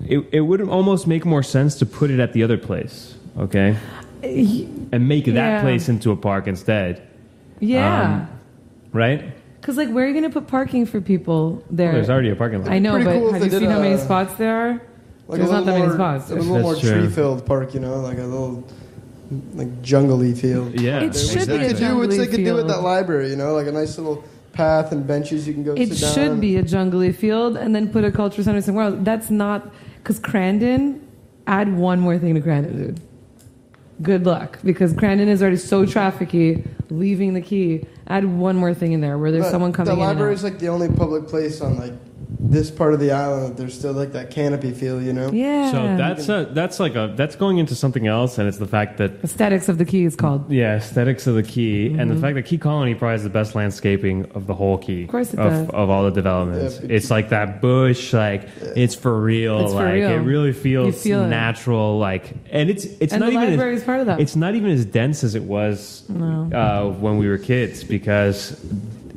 it would almost make more sense to put it at the other place, okay? And make that place into a park instead. Yeah. Right? Because, like, where are you going to put parking for people there? Well, there's already a parking lot. I know, but have you seen how many spots there are? Like there's not that many spots. A little more tree-filled park, you know, like a little, like, jungle-y field. Yeah, it should be a jungle-y field. They could do at that library, you know, like a nice little path and benches you can go sit down. It should be a jungle-y field and then put a culture center somewhere else. That's not... Because Crandon, add one more thing to Crandon, dude. Good luck. Because Crandon is already so trafficky, leaving the Key. Add one more thing in there where there's someone coming in. The library is like the only public place on like this part of the island. There's still like that canopy feel, you know? Yeah. So that's going into something else, and it's the fact that aesthetics of the Key is called. Yeah, aesthetics of the Key, and the fact that Key Colony probably has the best landscaping of the whole Key. Of course it does. Of all the developments. Yeah, it's like that bush, like it's for real. It's for like real. It really feels natural. Like, and it's and not the even library is part of that. It's not even as dense as it was when we were kids because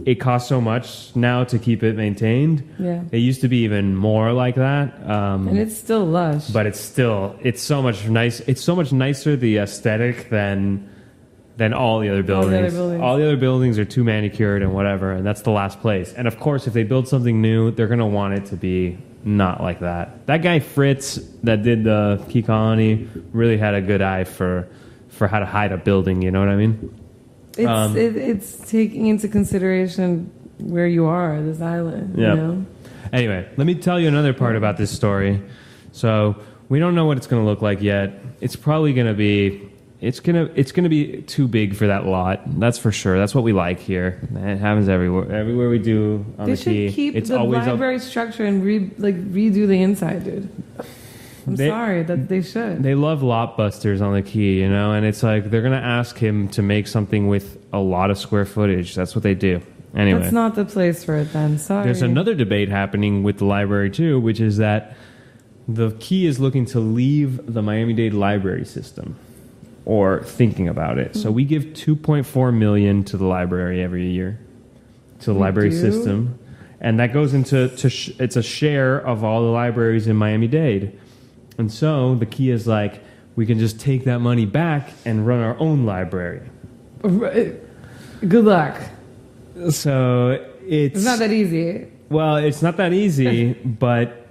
it costs so much now to keep it maintained. Yeah. It used to be even more like that. And it's still lush. But it's so much nice. It's so much nicer, the aesthetic, than all the other buildings. All the other buildings are too manicured and whatever, and that's the last place. And of course, if they build something new, they're going to want it to be not like that. That guy Fritz that did the Key Colony really had a good eye for how to hide a building, you know what I mean? It's taking into consideration where you are, this island. Yeah. You know? Anyway, let me tell you another part about this story. So we don't know what it's going to look like yet. It's probably going to be. It's gonna be too big for that lot. That's for sure. That's what we like here. It happens everywhere. Everywhere we do on the Key. They should keep it's the always library structure and redo the inside, dude. I'm sorry that they should. They love lot busters on the Key, you know, and it's like they're gonna ask him to make something with a lot of square footage. That's what they do. Anyway, that's not the place for it then. Sorry. There's another debate happening with the library too, which is that the Key is looking to leave the Miami-Dade library system, or thinking about it. So we give $2.4 million to the library every year, to the library system, and that goes into it's a share of all the libraries in Miami-Dade. And so the Key is like, we can just take that money back and run our own library. Good luck. So it's not that easy. Well, it's not that easy, but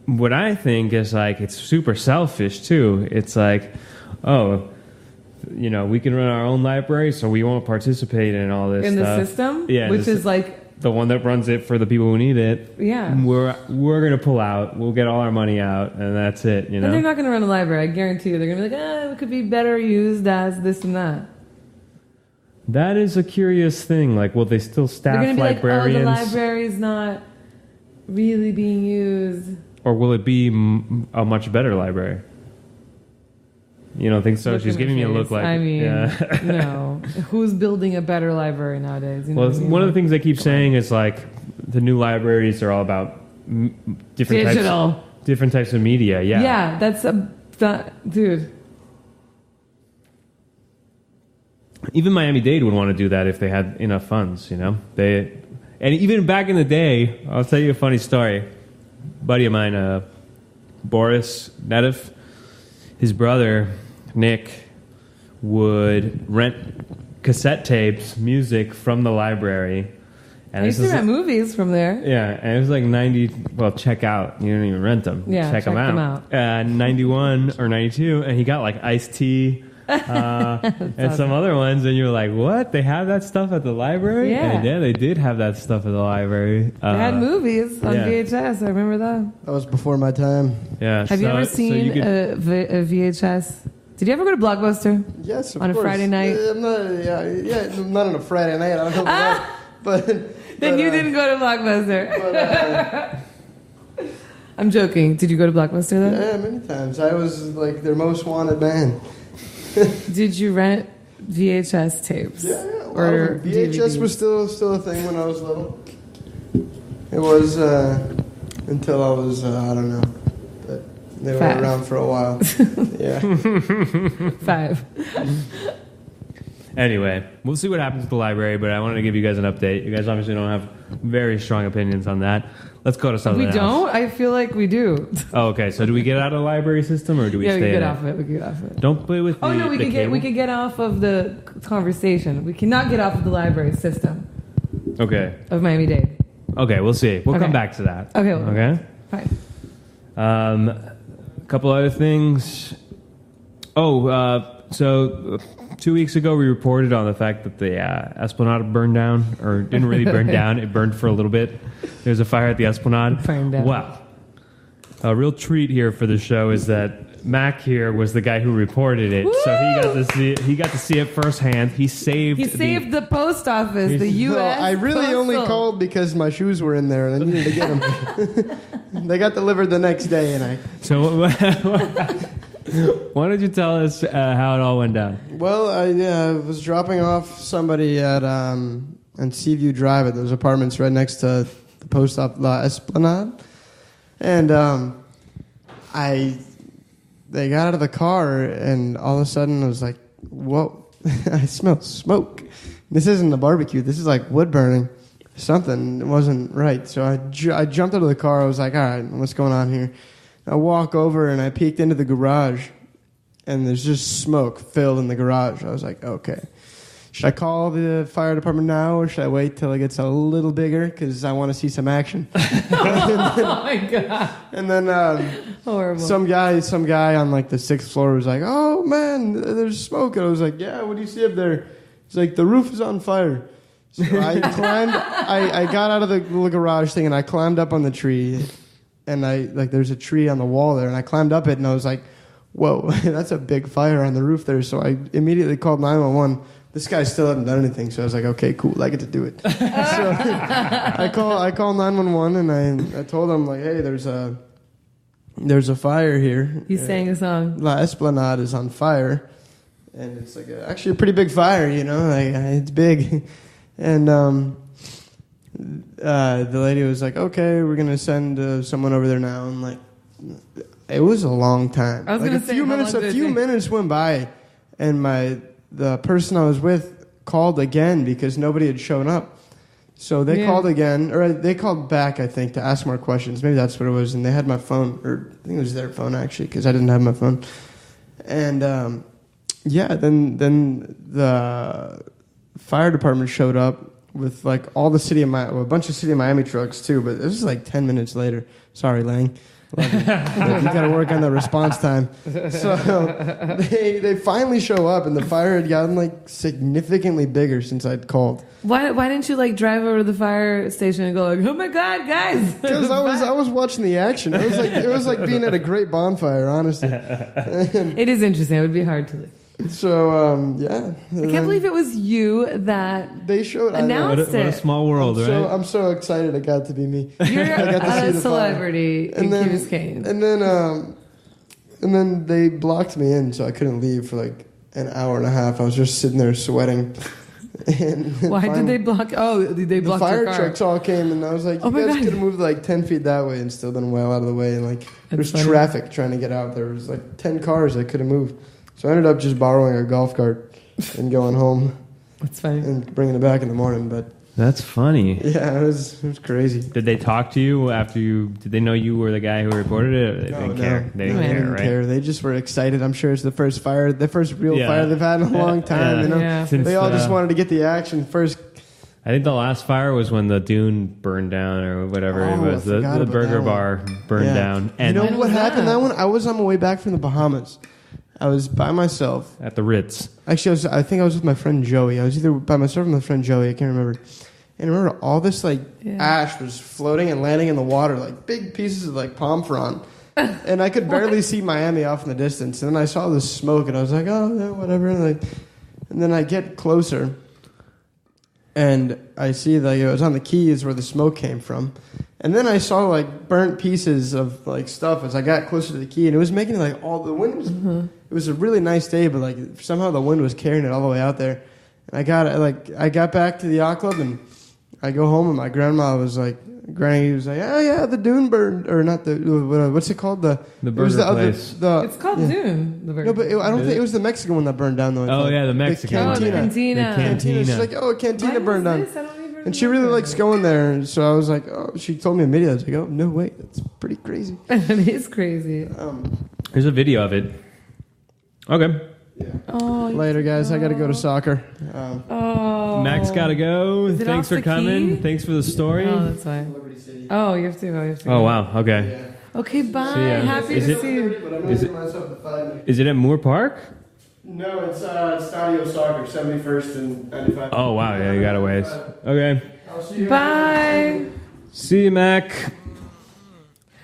what I think is like it's super selfish too. It's like, oh, you know, we can run our own library, so we won't participate in all this in stuff. The system, yeah, which is like the one that runs it for the people who need it. Yeah, we're gonna pull out. We'll get all our money out, and that's it. You know, and they're not gonna run a library. I guarantee you, they're gonna be like, it could be better used as this and that. That is a curious thing. Like, will they still staff they're gonna be librarians? Like, the library's not really being used. Or will it be a much better library? You don't think so? Look, she's giving me a look like... I mean, no. Who's building a better library nowadays? You know one of the things they keep saying is like the new libraries are all about different types of media. Yeah. Yeah, dude. Even Miami-Dade would want to do that if they had enough funds, you know? And even back in the day, I'll tell you a funny story. A buddy of mine, Boris Nedif, his brother, Nick, would rent cassette tapes, music from the library. And I used to rent movies from there. Yeah, and it was like 90, well, check out. You don't even rent them. Yeah, check them out. 91 or 92, and he got like Ice-T, and some other ones, and you were like, what? They have that stuff at the library? Yeah. And yeah, they did have that stuff at the library. They had movies on VHS. I remember that. That was before my time. Yeah. Have you ever seen a VHS? Did you ever go to Blockbuster? Yes, of course. On a Friday night? I'm not on a Friday night. I don't know that. But then you didn't go to Blockbuster. I'm joking. Did you go to Blockbuster then? Yeah, many times. I was like their most wanted man. Did you rent VHS tapes? Yeah, or VHS DVDs? was still a thing when I was little. It was until I was I don't know. But they were 5. around for a while. Yeah. 5. Anyway, we'll see what happens at the library, but I wanted to give you guys an update. You guys obviously don't have very strong opinions on that. Let's go to something We else. don't? I feel like we do. Oh, okay. So do we get out of the library system, or do we Yeah, we stay could in get it? off it. We could get off it. Don't play with Oh, the no, we cable. could get off of the conversation. We cannot get off of the library system Okay. of Miami-Dade. Okay, we'll see. We'll Okay. come back to that. Okay. Okay? Fine. A couple other things. So 2 weeks ago we reported on the fact that the Esplanade burned down, or didn't really burn down. It burned for a little bit. There was a fire at the Esplanade. Burned down. Well, a real treat here for the show is that Mac here was the guy who reported it, so he got to see it firsthand. He saved the post office, the U.S. Well, I really only Postal. called because my shoes were in there and I needed to get them. They got delivered the next day, and I. So why don't you tell us how it all went down? Well, I was dropping off somebody at on Seaview Drive at those apartments right next to the post office, La Esplanade, and they got out of the car, and all of a sudden I was like, "Whoa, I smell smoke! This isn't a barbecue. This is like wood burning. Something wasn't right." So I jumped out of the car. I was like, "All right, what's going on here?" I walk over and I peeked into the garage, and there's just smoke filled in the garage. I was like, okay. Should I call the fire department now, or should I wait till it gets a little bigger? Because I want to see some action. Oh, my God. And then Horrible. some guy on like the 6th floor was like, oh, man, there's smoke. And I was like, yeah, what do you see up there? He's like, the roof is on fire. So I climbed, I got out of the little garage thing, and I climbed up on the tree. And there's a tree on the wall there, and I climbed up it, and I was like, whoa, that's a big fire on the roof there. So I immediately called 911. This guy still hadn't done anything, so I was like, okay, cool, I get to do it. So I call 911, and I told him, like, hey, there's a fire here. He sang a song. La Esplanade is on fire, and it's like actually a pretty big fire, you know, like it's big. And the lady was like, okay, we're going to send someone over there now. And like, it was a long time. I was like going to say, a few minutes went by, and the person I was with called again because nobody had shown up. So they called again, or they called back, I think, to ask more questions. Maybe that's what it was. And they had my phone, or I think it was their phone actually, because I didn't have my phone. And then the fire department showed up with like all the a bunch of City of Miami trucks too, but this was like 10 minutes later. Sorry, Lang. Love you. But you got to work on the response time. So they finally show up, and the fire had gotten like significantly bigger since I'd called. Why didn't you like drive over to the fire station and go like, oh my God, guys? Because I was watching the action. It was like being at a great bonfire, honestly. It is interesting. It would be hard to. So yeah, I can't believe it was you that they showed. announced What a it. small world, right? I'm so excited it got to be me. You're I got to see a the celebrity in Key Biscayne. And then they blocked me in, so I couldn't leave for like an hour and a half. I was just sitting there sweating. And Why did they block? Oh, they blocked the fire your car. trucks all came, and I was like, Oh you my guys God. could have moved like 10 feet that way and still been well out of the way. And like, there's funny. traffic trying to get out. There was like 10 cars I could have moved. So I ended up just borrowing a golf cart and going home That's funny. and bringing it back in the morning. But That's funny. yeah, it was crazy. Did they talk to you after you? Did they know you were the guy who reported it? Or they didn't care. They didn't They care, didn't right? care. They just were excited. I'm sure it's the first real Yeah. fire they've had in a long time. Yeah. You know, Yeah. Since, they all just wanted to get the action first. I think the last fire was when the Dune burned down or whatever it Oh, was. I The forgot about burger that one. bar burned Yeah. down. And You know When what was happened? that? That one, I was on my way back from the Bahamas. I was by myself. at the Ritz. Actually, I think I was with my friend Joey. I was either by myself or with my friend Joey. I can't remember. And remember, all this like ash was floating and landing in the water, like big pieces of like palm frond. And I could barely see Miami off in the distance. And then I saw this smoke, and I was like, oh, yeah, whatever. And then I get closer, and I see like it was on the Keys where the smoke came from. And then I saw like burnt pieces of like stuff as I got closer to the key, and it was making like all the wind was. It was a really nice day, but like somehow the wind was carrying it all the way out there. And I got back to the yacht club, and I go home, and my grandma was like, Granny was like, oh yeah, the Dune burned, or not the what's it called, the burger place. It's called Dune. The burger. No, but I don't think it was the Mexican one that burned down though. The Mexican one. The cantina. The cantina. She's like, oh, a cantina burned down. I don't even And she really likes going there, and so I was like, oh, she told me immediately. I was like, oh, no, wait, that's pretty crazy. It is crazy. There's a video of it. Okay. Yeah. Oh, Later, guys. I got to go to soccer. Max got to go. Thanks for coming. Key? Thanks for the story. Oh, that's fine. Liberty City. Oh, you have to go. Oh, wow. Okay. Yeah. Okay, bye. See ya. Happy Is to it- see you. But I'm going to give myself the 5 minutes. Is it at Moore Park? No, it's Stadio Soccer, 71st and 95. Oh, wow. Yeah, you got a ways. Okay. I'll see you. Bye. See you, Mac.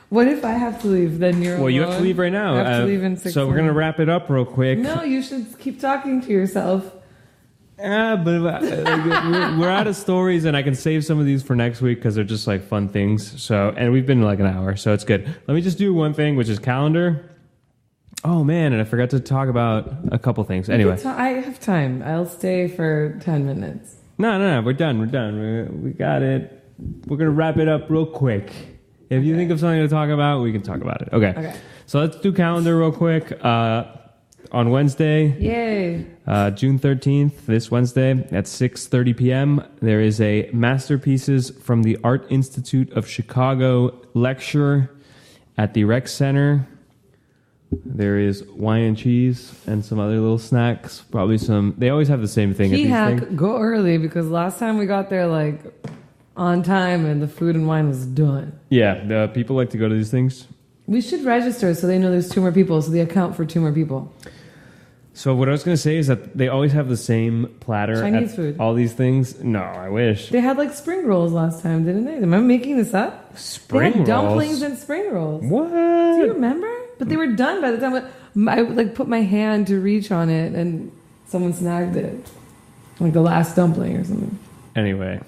What if I have to leave? Then you're Well, you have to alone? leave right now. I have to leave in 6 So we're going to minutes. wrap it up real quick. No, you should keep talking to yourself. But we're out of stories, and I can save some of these for next week because they're just like fun things. So, and we've been like an hour, so it's good. Let me just do one thing, which is calendar. Oh man, and I forgot to talk about a couple things. Anyway, I have time. I'll stay for 10 minutes. no, we're done. We got it. We're gonna wrap it up real quick. If you think of something to talk about, we can talk about it. Okay. So let's do calendar real quick. On Wednesday, Yay. June 13th, this Wednesday at 6:30 p.m., there is a Masterpieces from the Art Institute of Chicago lecture at the Rec Center. There is wine and cheese and some other little snacks. Probably some. They always have the same thing at Key these hack, things. go early because last time we got there like on time and the food and wine was done. Yeah, the people like to go to these things. We should register so they know there's 2 more people, so they account for 2 more people. So what I was going to say is that they always have the same platter Chinese at food. all these things. No, I wish. They had like spring rolls last time, didn't they? Am I making this up? Spring they had rolls? dumplings and spring rolls. What? Do you remember? But they were done by the time I like put my hand to reach on it and someone snagged it. Like the last dumpling or something. Anyway,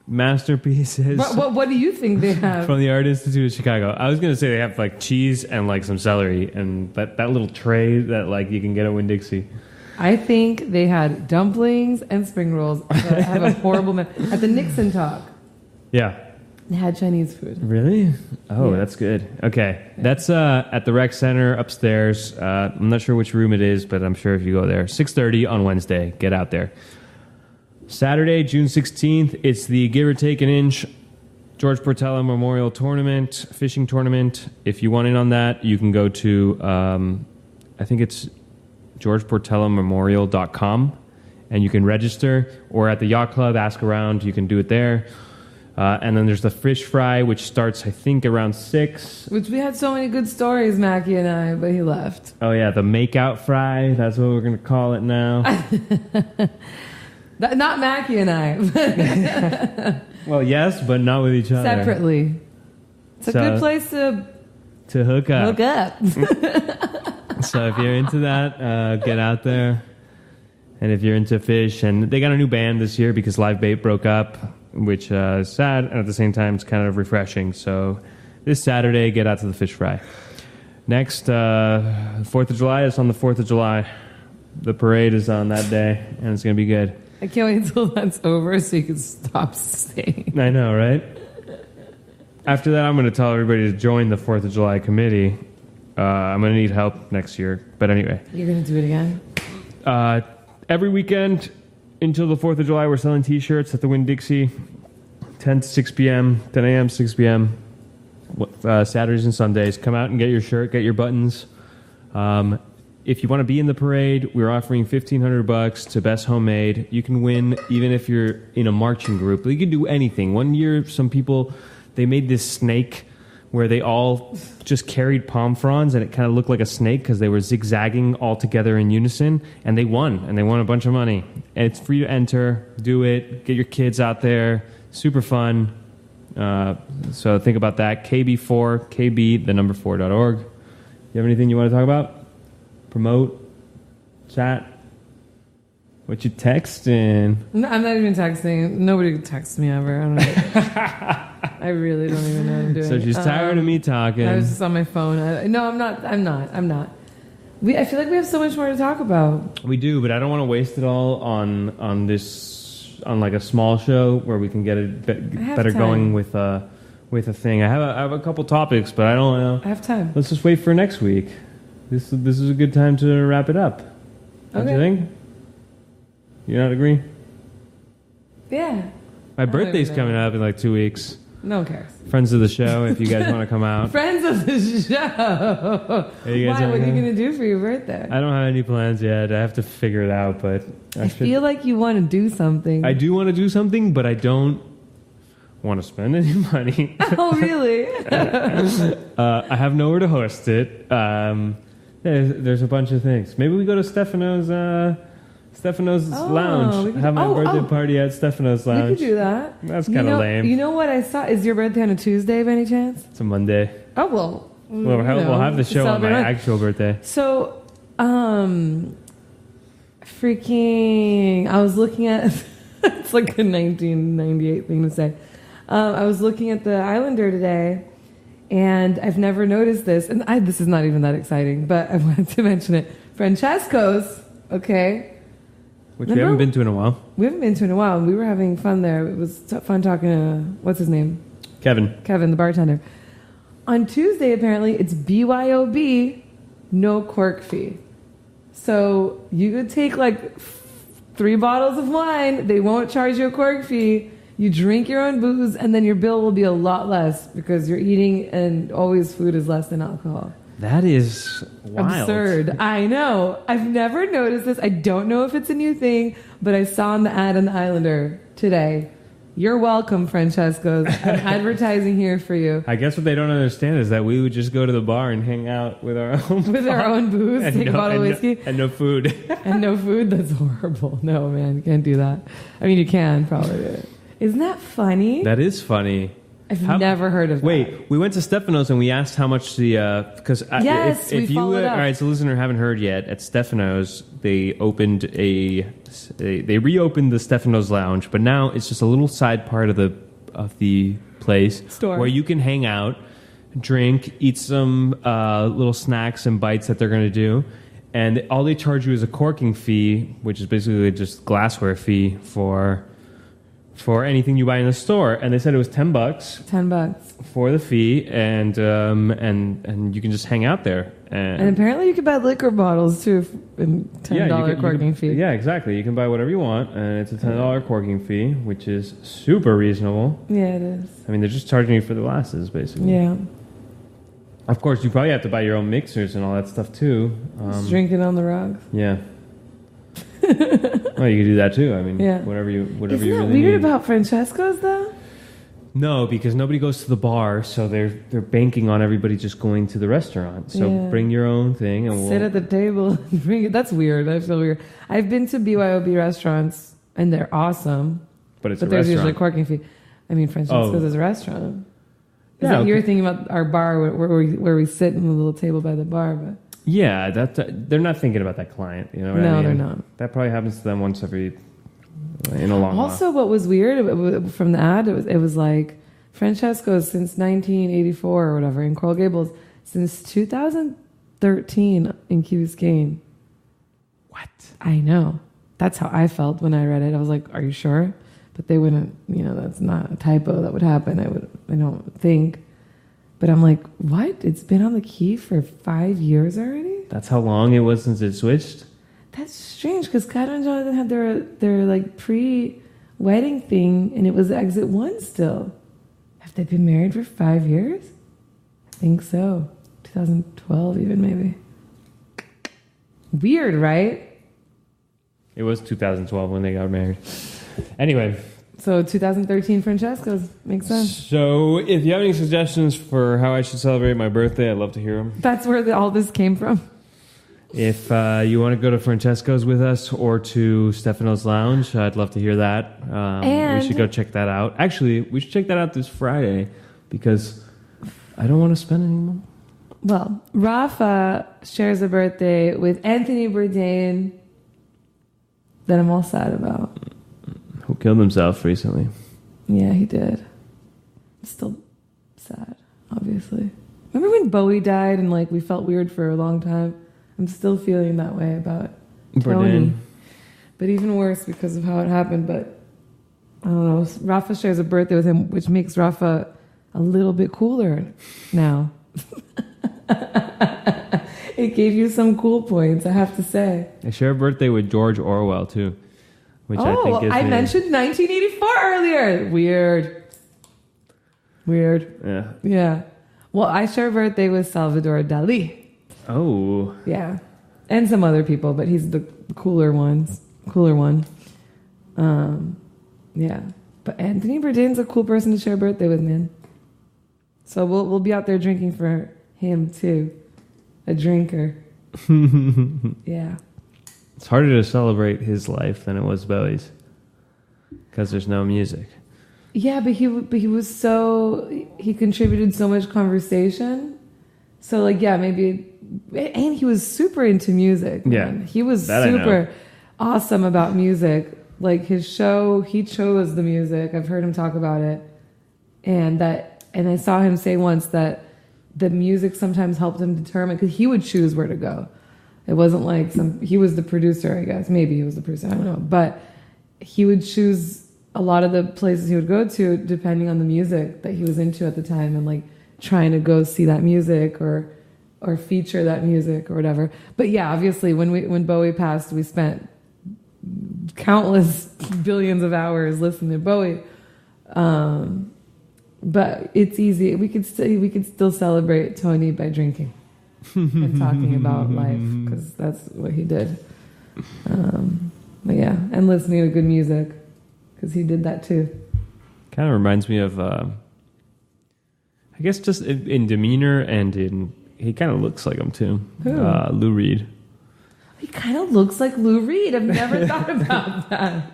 Masterpieces What do you think they have? from the Art Institute of Chicago. I was going to say they have like cheese and like some celery and that little tray that like you can get at Winn-Dixie. I think they had dumplings and spring rolls. I have a horrible at the Nixon talk. Yeah. They had Chinese food. Really? Oh, Yeah. that's good. Okay. That's at the Rec Center upstairs. I'm not sure which room it is, but I'm sure if you go there. 6:30 on Wednesday. Get out there. Saturday, June 16th, it's the Give or Take an Inch George Portella Memorial Tournament, fishing tournament. If you want in on that, you can go to, I think it's georgeportellamemorial.com, and you can register, or at the Yacht Club, ask around. You can do it there. And then there's the fish fry, which starts, I think, around 6. Which we had so many good stories, Macky and I, but he left. Oh, yeah, the makeout fry. That's what we're going to call it now. Not Macky and I, Well, yes, but not with each other. separately. It's a So- good place to To hook up. hook up. So if you're into that, get out there. And if you're into fish, and they got a new band this year because Live Bait broke up, which is sad, and at the same time, it's kind of refreshing. So this Saturday, get out to the fish fry. Next, 4th of July is on the 4th of July. The parade is on that day, and it's going to be good. I can't wait until that's over so you can stop staying. I know, right? After that, I'm going to tell everybody to join the 4th of July committee. I'm going to need help next year. But anyway. You're going to do it again? Every weekend until the 4th of July, we're selling T-shirts at the Winn-Dixie, 10 to 6 p.m., 10 a.m., 6 p.m., Saturdays and Sundays. Come out and get your shirt, get your buttons. If you want to be in the parade, we're offering $1,500 to Best Homemade. You can win even if you're in a marching group. You can do anything. One year, some people, they made this snake where they all just carried palm fronds, and it kind of looked like a snake because they were zigzagging all together in unison, and they won a bunch of money. And it's free to enter. Do it. Get your kids out there. Super fun. So think about that. KB4, KB, the number 4.org. You have anything you want to talk about? Promote? Chat? What you texting? No, I'm not even texting. Nobody texts me ever. I don't know. I really don't even know what I'm doing. So she's tired of me talking. I was just on my phone. No, I'm not. I'm not. I feel like we have so much more to talk about. We do, but I don't want to waste it all on this, on like a small show where we can get it better time. going with a thing. I have a couple topics, but I don't know. I have time. Let's just wait for next week. This is a good time to wrap it up. Don't you think? You not agree? Yeah. My birthday's coming up in like 2 weeks. No one cares. Friends of the show, if you guys want to come out. Friends of the show. Hey, Why? What are you going to do for your birthday? I don't have any plans yet. I have to figure it out, but I feel like you want to do something. I do want to do something, but I don't want to spend any money. Oh, really? I have nowhere to host it. There's a bunch of things. Maybe we go to Stefano's Lounge. Have my birthday party at Stefano's Lounge. We could do that. That's kind of lame. You know what I saw? Is your birthday on a Tuesday by any chance? It's a Monday. Oh, well. We'll have the show on my actual birthday. So, freaking, I was looking at, it's like a 1998 thing to say. I was looking at the Islander today, and I've never noticed this, and this is not even that exciting, but I wanted to mention it. Francesco's, okay? Which we haven't been to in a while. We haven't been to in a while, and we were having fun there. It was fun talking to, what's his name? Kevin, the bartender. On Tuesday, apparently, it's BYOB, no cork fee. So you could take like 3 bottles of wine. They won't charge you a cork fee. You drink your own booze, and then your bill will be a lot less because you're eating, and always food is less than alcohol. that is wild. Absurd. I know. I've never noticed this. I don't know if it's a new thing, but I saw on the ad on the Islander today. You're welcome, Francesco's. I'm advertising here for you. I guess what they don't understand is that we would just go to the bar and hang out with our own our own booze, take a bottle of whiskey. And no food. And no food? That's horrible. No, man, you can't do that. I mean, you can probably. Isn't that funny? That is funny. I've never heard of that. Wait, we went to Stefano's and we asked how much the because yes, if you followed up. all right, so listener haven't heard yet, at Stefano's they reopened the Stefano's Lounge, but now it's just a little side part of the place store where you can hang out, drink, eat some little snacks and bites that they're going to do, and all they charge you is a corking fee, which is basically just glassware fee for anything you buy in the store. And they said it was $10 $10 for the fee, and you can just hang out there. And apparently you can buy liquor bottles too, and $10 corking fee. Yeah, exactly. You can buy whatever you want, and it's a $10 corking fee, which is super reasonable. Yeah, it is. I mean, they're just charging you for the glasses, basically. Yeah. Of course, you probably have to buy your own mixers and all that stuff too. Just drinking on the rocks. Yeah. Well, you could do that too. I mean, yeah. whatever you Isn't really that need. weird about Francesco's though? No, because nobody goes to the bar, so they're banking on everybody just going to the restaurant. So bring your own thing and sit at the table and bring it. That's weird. I feel weird. I've been to BYOB restaurants and they're awesome, but there's usually a corking fee. I mean, Francesco's is a restaurant. Is that you're thinking about our bar where we sit in the little table by the bar, but. Yeah, they're not thinking about that client. You know what I mean? No, they're not. That probably happens to them once every in a long while. Also, what was weird from the ad, it was like Francesco's since 1984 or whatever in Coral Gables, since 2013 in Key Biscayne. What? I know. That's how I felt when I read it. I was like, "Are you sure?" But they wouldn't. That's not a typo that would happen. I don't think. But I'm like, what? It's been on the Key for 5 years already? That's how long it was since it switched? That's strange, because Kyle and Jonathan had their like pre-wedding thing, and it was exit 1 still. Have they been married for 5 years? I think so. 2012 even, maybe. Weird, right? It was 2012 when they got married. Anyway. So 2013 Francesco's makes sense. So if you have any suggestions for how I should celebrate my birthday, I'd love to hear them. That's where all this came from. If you want to go to Francesco's with us or to Stefano's Lounge, I'd love to hear that. We should go check that out. Actually, we should check that out this Friday because I don't want to spend any more. Well, Rafa shares a birthday with Anthony Bourdain that I'm all sad about. Who killed himself recently. Yeah, he did. still sad, obviously. Remember when Bowie died and like we felt weird for a long time? I'm still feeling that way about Tony. But even worse because of how it happened. But I don't know. Rafa shares a birthday with him, which makes Rafa a little bit cooler now. It gave you some cool points, I have to say. I share a birthday with George Orwell too, which I think is. I mentioned 1984 earlier. Weird. Yeah. Well, I share a birthday with Salvador Dali. Oh. Yeah. And some other people, but he's the cooler one. Yeah. But Anthony Bourdain's a cool person to share a birthday with, man. So we'll be out there drinking for him too. A drinker. Yeah. It's harder to celebrate his life than it was Bowie's because there's no music. Yeah, but he contributed so much conversation. So like, yeah, maybe, and he was super into music. Yeah, man. He was super awesome about music. Like his show, he chose the music. I've heard him talk about it, and I saw him say once that the music sometimes helped him determine, because he would choose where to go. It wasn't like he was the producer, I guess. Maybe he was the producer, I don't know. But he would choose a lot of the places he would go to depending on the music that he was into at the time, and like trying to go see that music or feature that music or whatever. But yeah, obviously when Bowie passed, we spent countless billions of hours listening to Bowie. But it's easy. We could still celebrate Tony by drinking and talking about life, because that's what he did. But yeah, and listening to good music, because he did that too. Kind of reminds me of, I guess, just in demeanor and he kind of looks like him too. Lou Reed. He kind of looks like Lou Reed. I've never thought about that.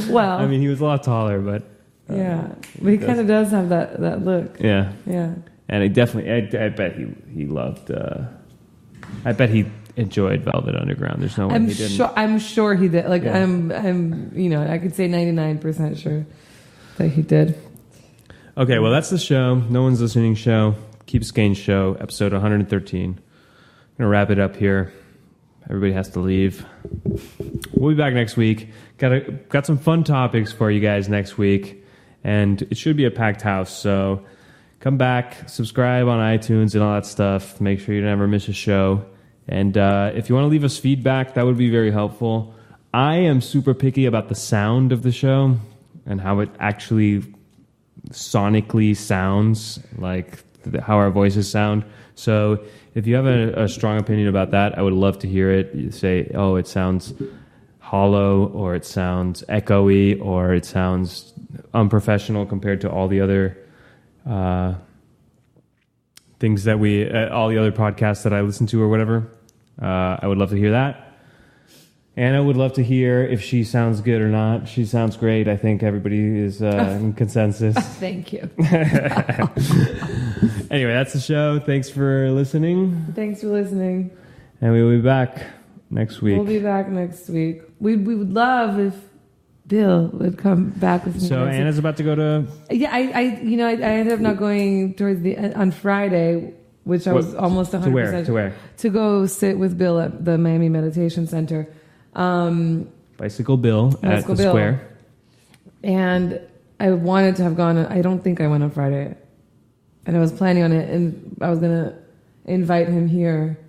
Well, I mean, he was a lot taller, but. Yeah, but he kind of does have that look. Yeah. Yeah. And he definitely, I bet he loved, I bet he enjoyed Velvet Underground. There's no way he didn't. I'm sure he did. Like, yeah. I'm, I could say 99% sure that he did. Okay, well, that's the show. No One's Listening show. Keep Skane show, episode 113. I'm going to wrap it up here. Everybody has to leave. We'll be back next week. Got some fun topics for you guys next week. And it should be a packed house, so come back, subscribe on iTunes and all that stuff. Make sure you never miss a show. And if you want to leave us feedback, that would be very helpful. I am super picky about the sound of the show and how it actually sonically sounds, like how our voices sound. So if you have a strong opinion about that, I would love to hear it. You say, oh, it sounds hollow, or it sounds echoey, or it sounds unprofessional compared to all the other things that all the other podcasts that I listen to or whatever. I would love to hear that. And I would love to hear if she sounds good or not. She sounds great. I think everybody is in consensus. Thank you. Anyway, that's the show. Thanks for listening. Thanks for listening. And we will be back next week. We'll be back next week. We would love if Bill would come back with some. So Anna's about to go to. Yeah, I ended up not going towards on Friday, which I was almost 100%. To where? To go sit with Bill at the Miami Meditation Center. Bicycle Bill at the Square. And I wanted to have gone. I don't think I went on Friday, and I was planning on it, and I was gonna invite him here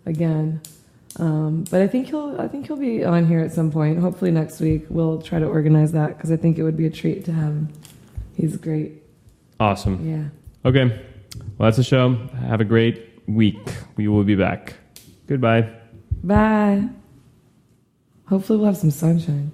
again. But I think he'll be on here at some point. Hopefully next week. We'll try to organize that, because I think it would be a treat to have him. He's great. Awesome. Yeah. Okay. Well, that's the show. Have a great week. We will be back. Goodbye. Bye. Hopefully we'll have some sunshine.